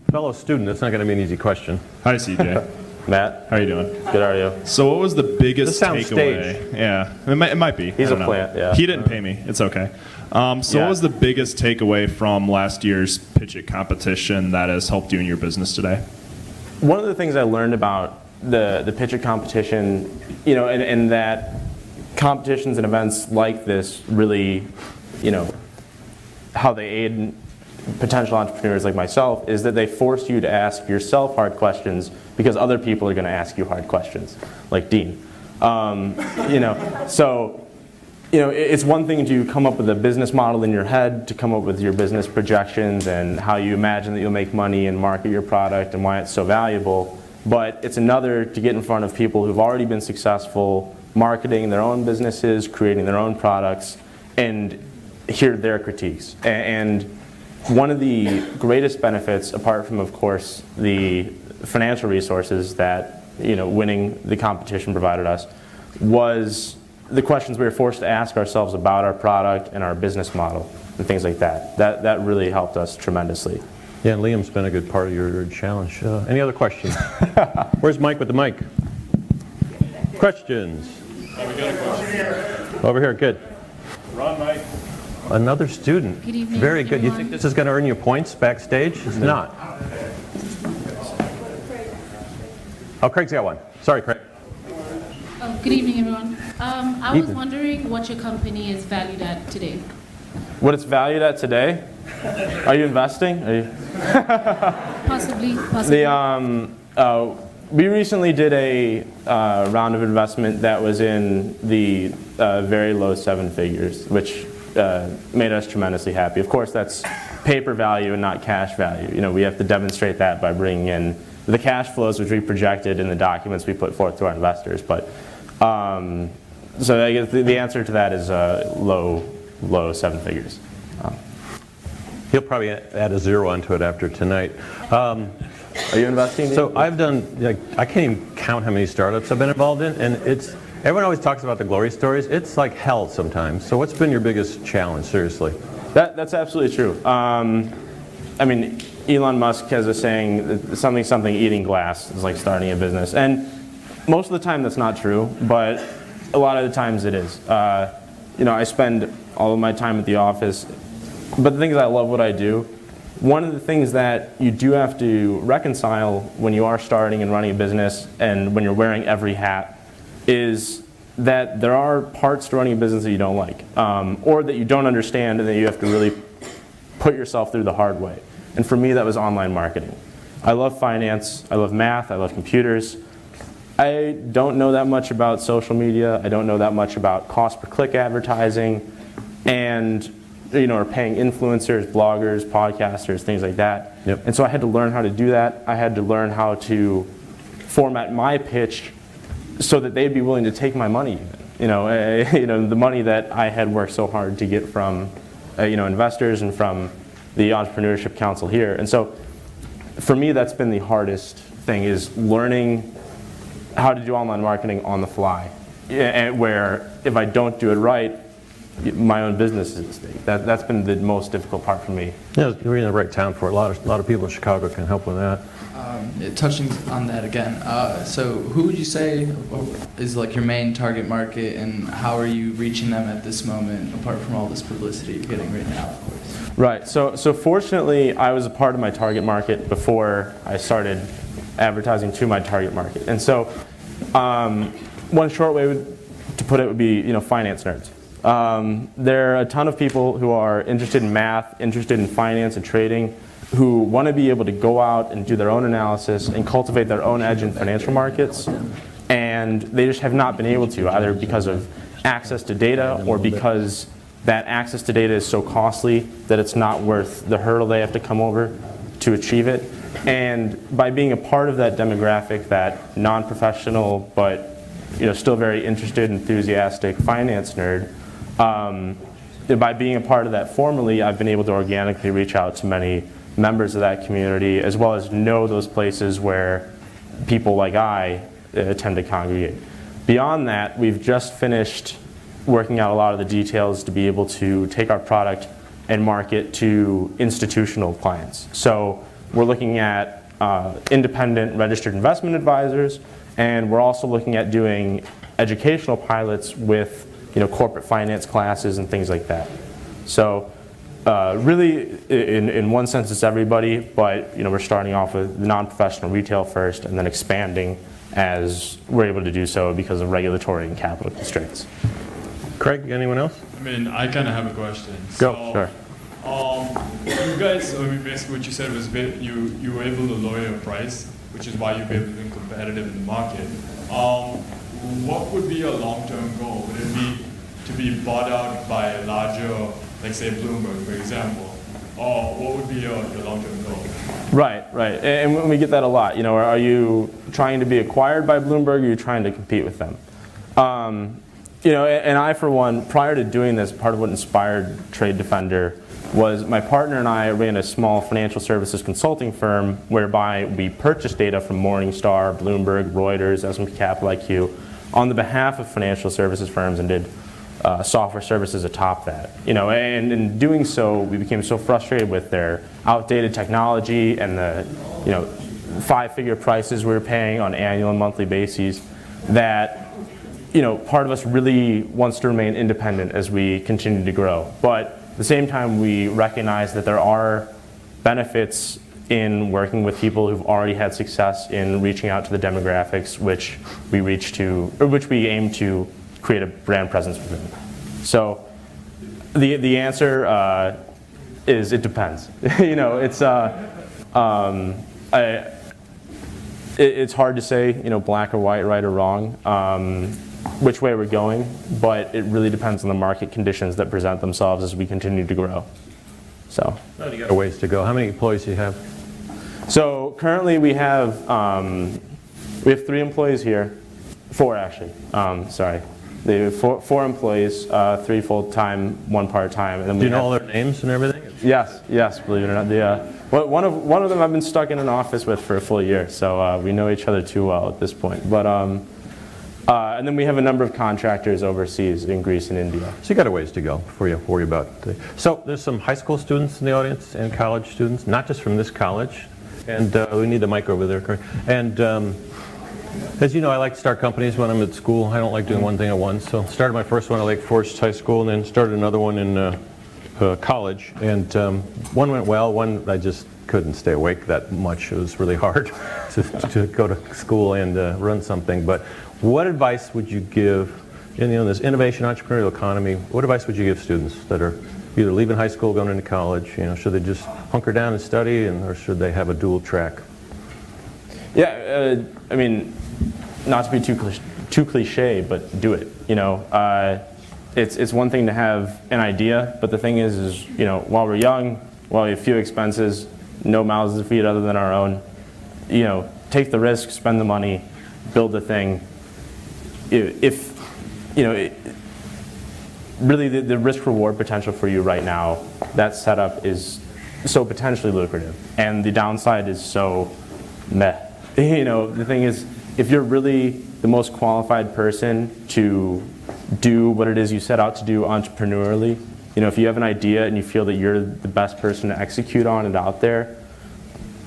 Fellow student, that's not going to be an easy question. Hi, CJ. Matt. How are you doing? Good, how are you? So what was the biggest This sounds takeaway? staged. Yeah, it might be. He's I don't a know. plant, yeah. He didn't pay me. It's okay. What was the biggest takeaway from last year's Pitch It competition that has helped you in your business today? One of the things I learned about the Pitch It competition, you know, and that competitions and events like this really, you know, how they aid potential entrepreneurs like myself is that they force you to ask yourself hard questions because other people are going to ask you hard questions, like Dean. You know, so, you know, it's one thing to come up with a business model in your head, to come up with your business projections and how you imagine that you'll make money and market your product and why it's so valuable. But it's another to get in front of people who've already been successful marketing their own businesses, creating their own products, and hear their critiques. And one of the greatest benefits, apart from, of course, the financial resources that, you know, winning the competition provided us, was the questions we were forced to ask ourselves about our product and our business model and things like that. That really helped us tremendously. Yeah, and Liam's been a good part of your challenge. Any other questions? Where's Mike with the mic? Questions? Oh, we got a question. Over here, good. Ron, Mike. Another student. Good evening, Very good. You everyone. think this is going to earn you points backstage? It's not. Oh, Craig's got one. Sorry, Craig. Oh, good evening, everyone. I was Evening. wondering what your company is valued at today. What it's valued at today? Are you investing? Are you? Possibly. We recently did a round of investment that was in the very low seven figures, which made us tremendously happy. Of course, that's paper value and not cash value. You know, we have to demonstrate that by bringing in the cash flows which we projected in the documents we put forth to our investors. But so I guess the answer to that is low seven figures. He'll probably add a zero onto it after tonight. Are you investing? So I've done, like, I can't even count how many startups I've been involved in, and everyone always talks about the glory stories. It's like hell sometimes. So what's been your biggest challenge, seriously? That's absolutely true. I mean, Elon Musk has a saying, that something eating glass is like starting a business. And most of the time that's not true, but a lot of the times it is. You know, I spend all of my time at the office, but the thing is I love what I do. One of the things that you do have to reconcile when you are starting and running a business and when you're wearing every hat is that there are parts to running a business that you don't like, or that you don't understand and that you have to really put yourself through the hard way. And for me, that was online marketing. I love finance, I love math, I love computers. I don't know that much about social media, I don't know that much about cost per click advertising, and you know, or paying influencers, bloggers, podcasters, things like that. Yep. And so I had to learn how to do that. I had to learn how to format my pitch so that they'd be willing to take my money. You know, the money that I had worked so hard to get from, you know, investors and from the Entrepreneurship Council here. And so, for me, that's been the hardest thing, is learning how to do online marketing on the fly. And where if I don't do it right, my own business is at stake. That's been the most difficult part for me. Yeah, you're in the right town for it. A lot of people in Chicago can help with that. Touching on that again, so who would you say is like your main target market, and how are you reaching them at this moment, apart from all this publicity you're getting right now, of course? Right. So fortunately, I was a part of my target market before I started advertising to my target market. And so one short way to put it would be, finance nerds. There are a ton of people who are interested in math, interested in finance and trading, who want to be able to go out and do their own analysis and cultivate their own edge in financial markets, and they just have not been able to, either because of access to data or because that access to data is so costly that it's not worth the hurdle they have to come over to achieve it. And by being a part of that demographic, that non-professional but still very interested, enthusiastic finance nerd, by being a part of that formally, I've been able to organically reach out to many members of that community, as well as know those places where people like I tend to congregate. Beyond that, we've just finished working out a lot of the details to be able to take our product and market to institutional clients. So we're looking at independent registered investment advisors, and we're also looking at doing educational pilots with corporate finance classes and things like that. So really, in one sense, it's everybody, but we're starting off with non-professional retail first, and then expanding as we're able to do so because of regulatory and capital constraints. Craig, anyone else? I mean, I kind of have a question. Go, sure. You guys, basically what you said was you were able to lower your price, which is why you've been competitive in the market. What would be your long-term goal? Would it be to be bought out by a larger, like say Bloomberg, for example? Or what would be your long-term goal? Right. And we get that a lot. Are you trying to be acquired by Bloomberg, or are you trying to compete with them? And I, for one, prior to doing this, part of what inspired Trade Defender was my partner and I ran a small financial services consulting firm whereby we purchased data from Morningstar, Bloomberg, Reuters, S&P Capital IQ on the behalf of financial services firms, and did software services atop that. And in doing so, we became so frustrated with their outdated technology and the 5-figure prices we were paying on annual and monthly bases that part of us really wants to remain independent as we continue to grow. But at the same time, we recognize that there are benefits in working with people who've already had success in reaching out to the demographics which we aim to create a brand presence within. So the answer is it depends. It's hard to say, black or white, right or wrong, which way we're going, but it really depends on the market conditions that present themselves as we continue to grow. So. You got a ways to go. How many employees do you have? So currently we have 3 employees here, 4 actually. Sorry, they have 4 employees, 3 full-time, 1 part-time. And then do you know all their names and everything? Yes. Believe it or not, one of them I've been stuck in an office with for a full year, so we know each other too well at this point. But and then we have a number of contractors overseas in Greece and India. So you got a ways to go before you worry about. So there's some high school students in the audience and college students, not just from this college. And we need the mic over there. And as you know, I like to start companies when I'm at school. I don't like doing one thing at once. So started my first one at Lake Forest High School, and then started another one in college. And one went well. One I just couldn't stay awake that much. It was really hard to go to school and run something. But what advice would you give in this innovation entrepreneurial economy? What advice would you give students that are either leaving high school, going into college? Should they just hunker down and study, or should they have a dual track? Yeah, I mean, not to be too cliche, but do it. It's one thing to have an idea, but the thing is while we're young, while we have few expenses, no mouths to feed other than our own, take the risk, spend the money, build the thing. Really the risk-reward potential for you right now, that setup is so potentially lucrative, and the downside is so meh. The thing is, if you're really the most qualified person to do what it is you set out to do entrepreneurially. You know, if you have an idea and you feel that you're the best person to execute on it out there,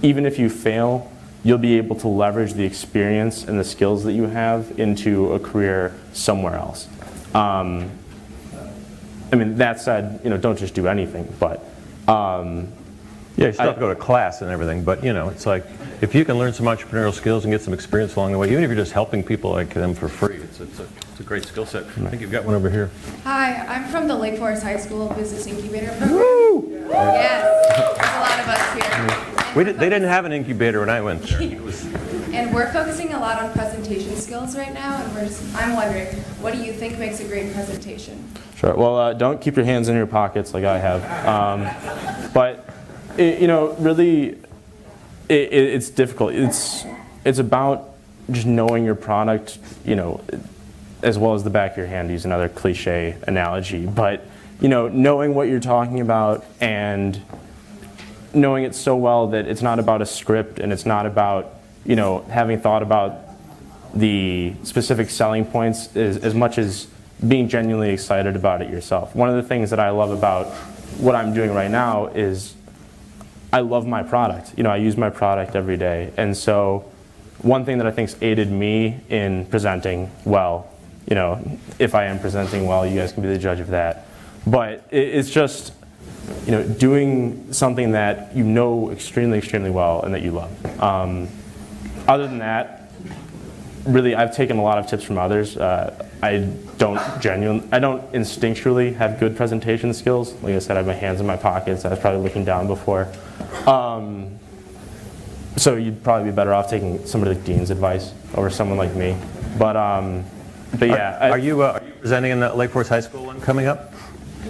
even if you fail, you'll be able to leverage the experience and the skills that you have into a career somewhere else. I mean, that said, you know, don't just do anything, but yeah, you still have to go to class and everything, but you know, it's like if you can learn some entrepreneurial skills and get some experience along the way, even if you're just helping people like them for free, it's a great skill set. I think you've got one over here. Hi, I'm from the Lake Forest High School Business Incubator Program. Woo! Yes, there's a lot of us here. They didn't have an incubator when I went there. And we're focusing a lot on presentation skills right now, and I'm wondering, what do you think makes a great presentation? Sure. Well, don't keep your hands in your pockets like I have. But you know, really, it's difficult. It's about just knowing your product, you know, as well as the back of your hand. Use another cliche analogy, but you know, knowing what you're talking about and knowing it so well that it's not about a script and it's not about, you know, having thought about the specific selling points as much as being genuinely excited about it yourself. One of the things that I love about what I'm doing right now is I love my product. You know, I use my product every day. And so one thing that I think's aided me in presenting well, you know, if I am presenting well, you guys can be the judge of that. But it's just, you know, doing something that you know extremely, extremely well and that you love. Other than that, really, I've taken a lot of tips from others. I don't instinctually have good presentation skills. Like I said, I have my hands in my pockets. I was probably looking down before. So you'd probably be better off taking somebody like Dean's advice over someone like me. But yeah. Are you presenting in the Lake Forest High School one coming up?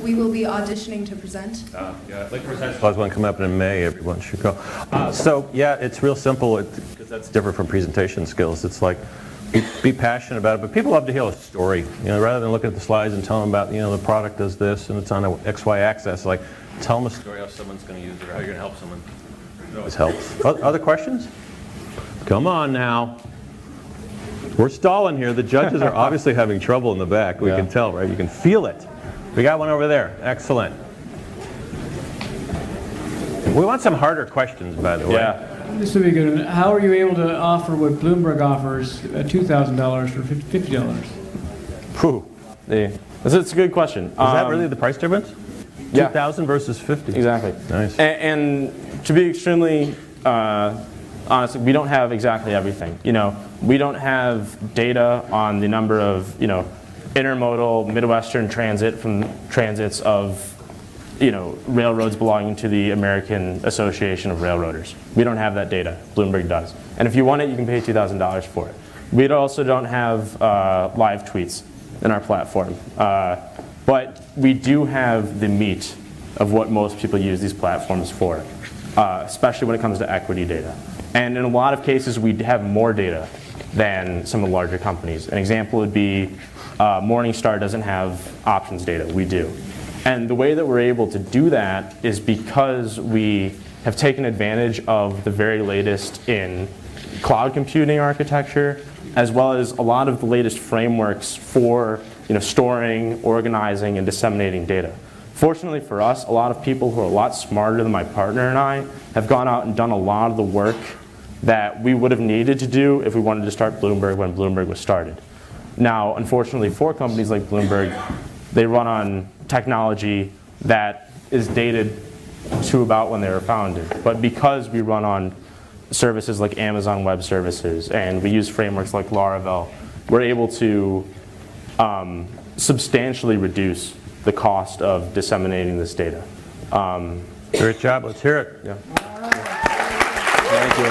We will be auditioning to present. Yeah, Lake Forest High School has one coming up in May. Everyone should go. So yeah, it's real simple because that's different from presentation skills. It's like be passionate about it, but people love to hear a story. You know, rather than looking at the slides and tell them about, you know, the product does this and it's on a XY axis. Like, tell them a story how someone's going to use it or how you're going to help someone. It always helps. Other questions? Come on now. We're stalling here. The judges are obviously having trouble in the back. We can tell, right? You can feel it. We got one over there. Excellent. We want some harder questions, by the way. Yeah. This would be good. How are you able to offer what Bloomberg offers, $2,000 for $50? Whew. That's a good question. Is that really the price difference? Yeah. 2,000 versus 50. Exactly. Nice. And to be extremely honest, we don't have exactly everything. You know, we don't have data on the number of, you know, intermodal Midwestern transits of, you know, railroads belonging to the American Association of Railroaders. We don't have that data. Bloomberg does. And if you want it, you can pay $2,000 for it. We also don't have live tweets in our platform. But we do have the meat of what most people use these platforms for, especially when it comes to equity data. And in a lot of cases, we have more data than some of the larger companies. An example would be Morningstar doesn't have options data. We do. And the way that we're able to do that is because we have taken advantage of the very latest in cloud computing architecture, as well as a lot of the latest frameworks for, you know, storing, organizing, and disseminating data. Fortunately for us, a lot of people who are a lot smarter than my partner and I have gone out and done a lot of the work that we would have needed to do if we wanted to start Bloomberg when Bloomberg was started. Now, unfortunately for companies like Bloomberg, they run on technology that is dated to about when they were founded. But because we run on services like Amazon Web Services and we use frameworks like Laravel, we're able to substantially reduce the cost of disseminating this data. Great job. Let's hear it. Yeah. Thank you.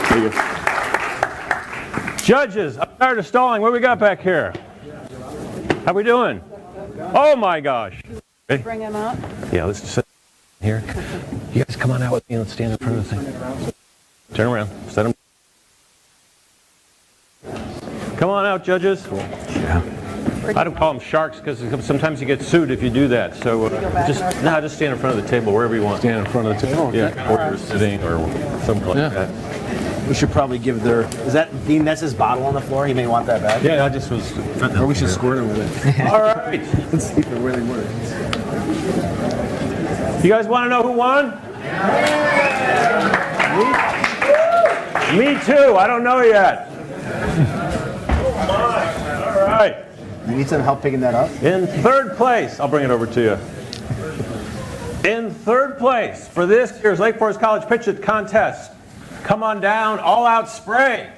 Thank you. Judges, I'm tired of stalling. What do we got back here? How we doing? Oh my gosh. Ready? Bring him up. Yeah, let's just sit here. You guys come on out with me. Let's stand in front of the thing. Turn around. Set them. Come on out, judges. Yeah. I don't call them sharks because sometimes you get sued if you do that. So just stand in front of the table wherever you want. Stand in front of the table? Yeah, or you're sitting or something like that. We should probably give their, is that, Dean, that's his bottle on the floor? He may want that back? Yeah, I just was. Or we should squirt him with it. All right. Let's see if it really works. You guys want to know who won? Me too. I don't know yet. All right. You need some help picking that up? In third place, I'll bring it over to you. In third place for this year's Lake Forest College Pitch It contest, come on down, All Out Spray.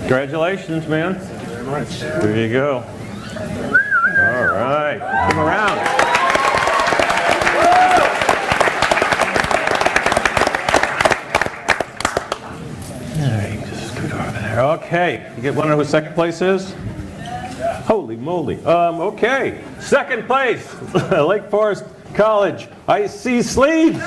Congratulations, man. Thank you very much. There you go. All right, come around. All right, just scoot over there. Okay, you want to know who second place is? Holy moly. Okay, second place, Lake Forest College IC Sleeves.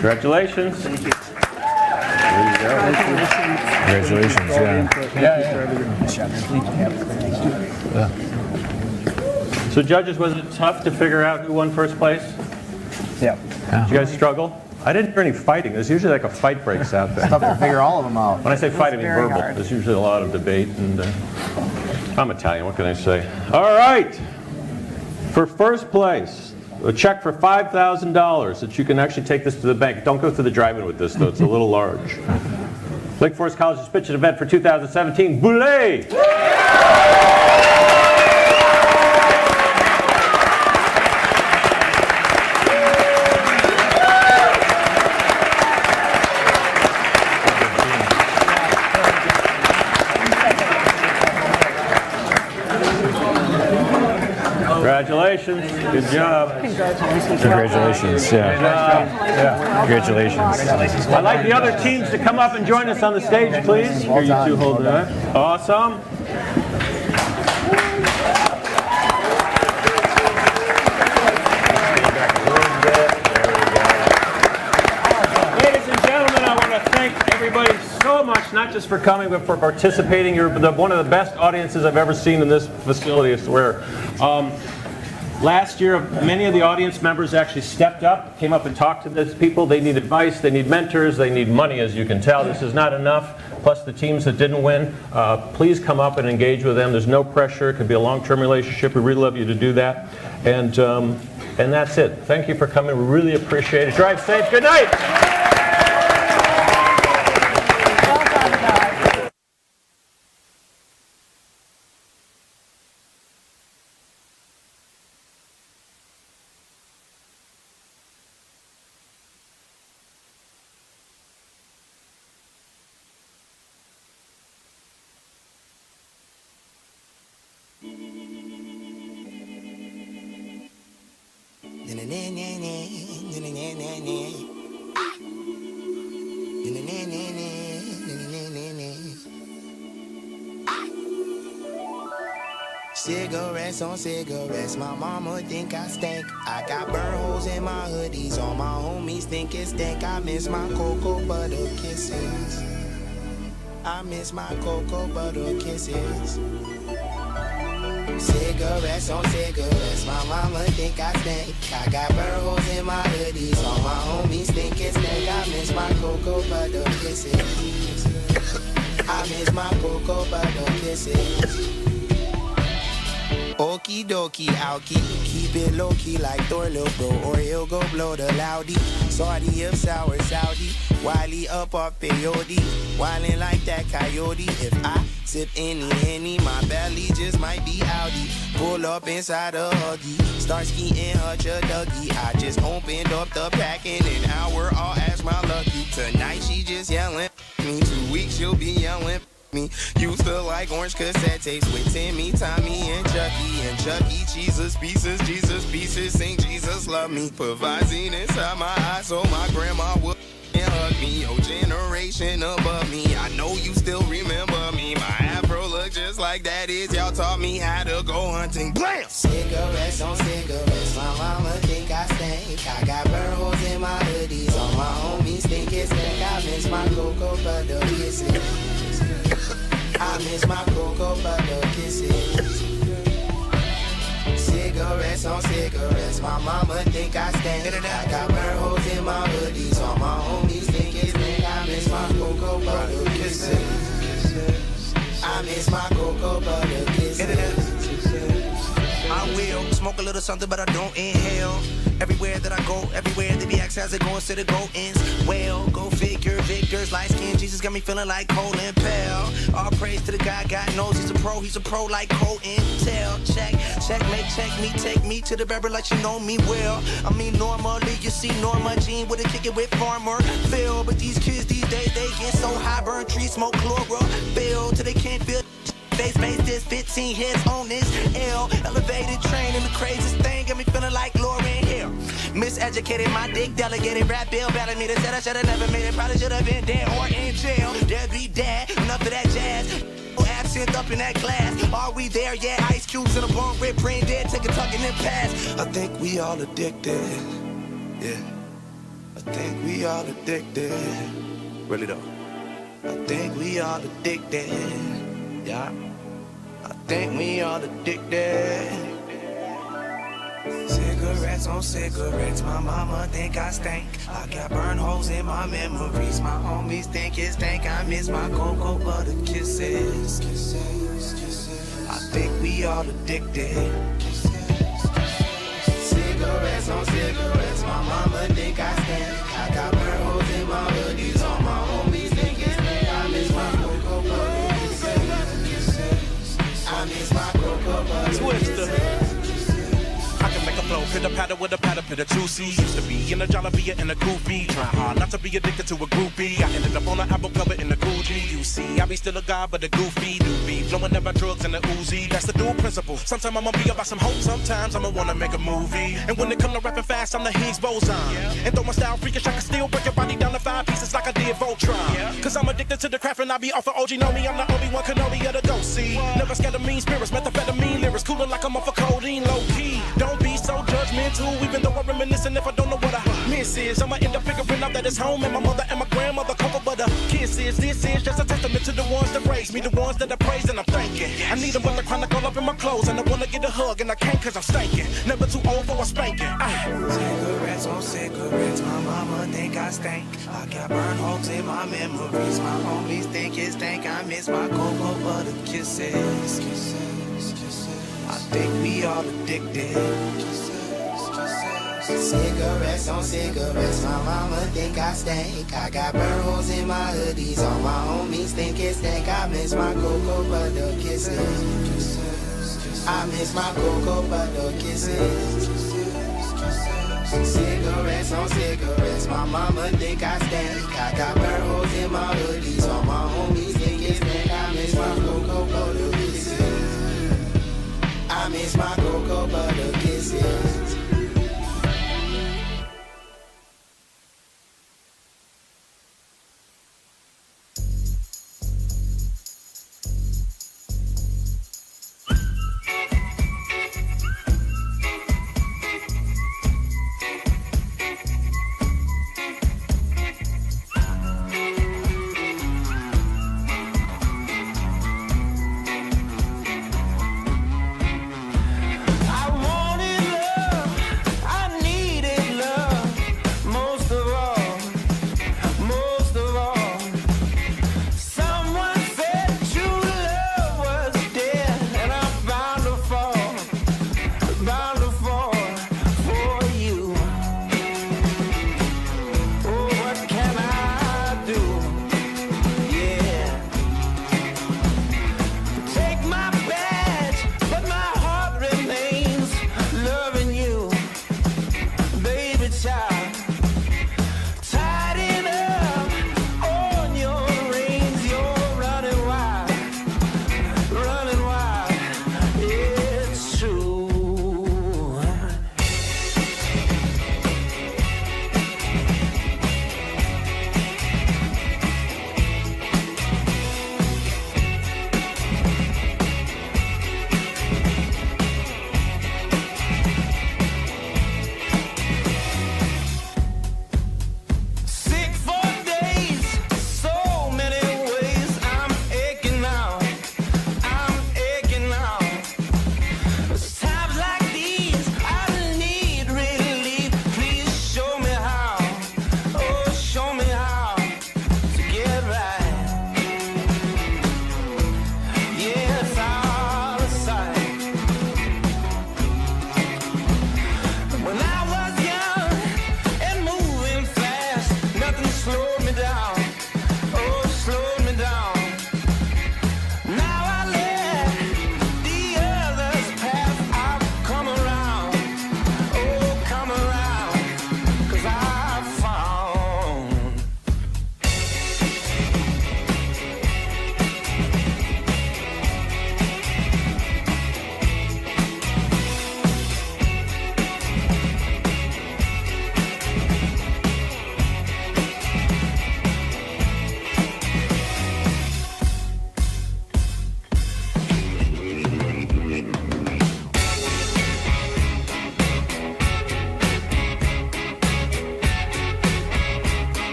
Congratulations. Thank you. There you go. Congratulations, yeah. So judges, was it tough to figure out who won first place? Yeah. Did you guys struggle? I didn't hear any fighting. There's usually like a fight breaks out there. It's tough to figure all of them out. When I say fight, I mean very verbal. hard. There's usually a lot of debate, and I'm Italian. What can I say? All right. For first place, a check for $5,000 that you can actually take this to the bank. Don't go through the drive-in with this, though. It's a little large. Lake Forest College's Pitch It event for 2017, Boulay! Congratulations. Good job. Congratulations. Congratulations, yeah. Congratulations. I'd like the other teams to come up and join us on the stage, please. Here, you two hold that. Awesome. Ladies and gentlemen, I want to thank everybody so much, not just for coming, but for participating. You're one of the best audiences I've ever seen in this facility, I swear. Last year, many of the audience members actually stepped up, came up and talked to these people. They need advice, they need mentors, they need money, as you can tell. This is not enough. Plus the teams that didn't win, please come up and engage with them. There's no pressure. It could be a long-term relationship. We really love you to do that. And that's it. Thank you for coming. We really appreciate it. Drive safe. Good night. Cigarettes on cigarettes, my mama think I stink. I got burn holes in my hoodies, all my homies think it stink. I miss my cocoa butter kisses. I miss my cocoa butter kisses. Cigarettes on cigarettes, my mama think I stink. I got burn holes in my hoodies, all my homies think it stink. I miss my cocoa butter kisses. I miss my cocoa butter kisses. Okie dokie, I'll keep it low key like Thor, little bro, or he'll go blow the loudie. Saudi of sour Saudi, Wiley up off peyote, wildin' like that coyote. If I sip any, my belly just might be outie. Pull up inside a Huggy, start skiing Hutch a Dougie. I just opened up the pack in an hour, I'll ask my lucky. Tonight she just yelling me, 2 weeks she'll be yelling me. Used to like orange cassette tapes with Timmy, Tommy, and Chuck E. Jesus pieces, sing Jesus love me. Put Visine inside my eyes so my grandma would hug me. Your generation above me, I know you still remember me. My afro look just like that is y'all taught me how to go hunting. Blam! Cigarettes on cigarettes, my mama think I stink. I got burn holes in my hoodies, all my homies think it's stink. I miss my cocoa butter kisses. I miss my cocoa butter kisses. Cigarettes on cigarettes, my mama think I stink. I got burn holes in my hoodies, all my homies think it's stink. I miss my cocoa butter kisses. I miss my cocoa butter kisses. I will smoke a little something, but I don't inhale. Everywhere that I go, everywhere they be asked how's it going, said it go ins. Well, go figure, victors, light skin, Jesus got me feeling like Colin Powell. All praise to the guy, God knows he's a pro like Cole Intel. Check me, take me to the barber like you know me well. I mean, normally you see Norma Jean with a kick it with Farmer Phil, but these kids these days, they get so high, burn trees, smoke chlorophyll till they can't feel. Face this 15 hits on this L. Elevated train and the craziest thing got me feeling like Lauryn Hill. Miseducated, my dick delegated. Rap bill battled me. They said I should've never made it. Probably should've been dead or in jail. There'd be dad, enough of that jazz. Absinthe up in that glass. Are we there? Yeah, ice cubes in a bone rib, brain dead. Take a tugging and pass. I think we all addicted. Yeah, I think we all addicted. Really though. I think we all addicted. Yeah. I think we all addicted. Cigarettes on cigarettes, my mama think I stink. I got burn holes in my memories. My homies think it stink. I miss my cocoa butter kisses. I think we all addicted. Cigarettes on cigarettes, my mama think I stink. I got burn holes in my hoodies. All my homies think it stink. I miss my cocoa butter kisses. I miss my cocoa butter kisses. I can make a flow, pitter patter with a patter, pitter juicy. Used to be in a Jollibee and a goofy. Try hard not to be addicted to a groupie. I ended up on an album cover in the Gucci. You see, I be still a guy, but a goofy doobie. Flowing about drugs and the Uzi. That's the dual principle. Sometimes I'ma be about some hope, sometimes I'ma wanna make a movie. And when it come to rapping fast, I'm the Higgs boson. And though my style freakish, I can still break your body down to 5 pieces like I did Voltron. Cause I'm addicted to the craft and I be off of OG. Know me, I'm the Obi-Wan Kenobi of the go see. Never scared of mean spirits, methamphetamine lyrics. Cooling like I'm off of codeine, low key. Don't be so judgmental, even though I'm reminiscing if I don't know what I miss is. I'ma end up figuring out that it's home and my mother and my grandmother cover but the kisses. This is just a testament to the ones that raised me, the ones that I praise and I'm thanking. I need them but the chronic all up in my clothes and I wanna get a hug and I can't cause I'm stinking. Never too old for a spanking. Cigarettes on cigarettes, my mama think I stink. I got burn holes in my memories. My homies think it stink. I miss my cocoa butter kisses. I think we all addicted. Cigarettes on cigarettes, my mama think I stink. I got burn holes in my hoodies. All my homies think it stink. I miss my cocoa butter kisses. I miss my cocoa butter kisses. Cigarettes on cigarettes, my mama think I stink. I got burn holes in my hoodies. All my homies think it stink. I miss my cocoa butter kisses. I miss my cocoa butter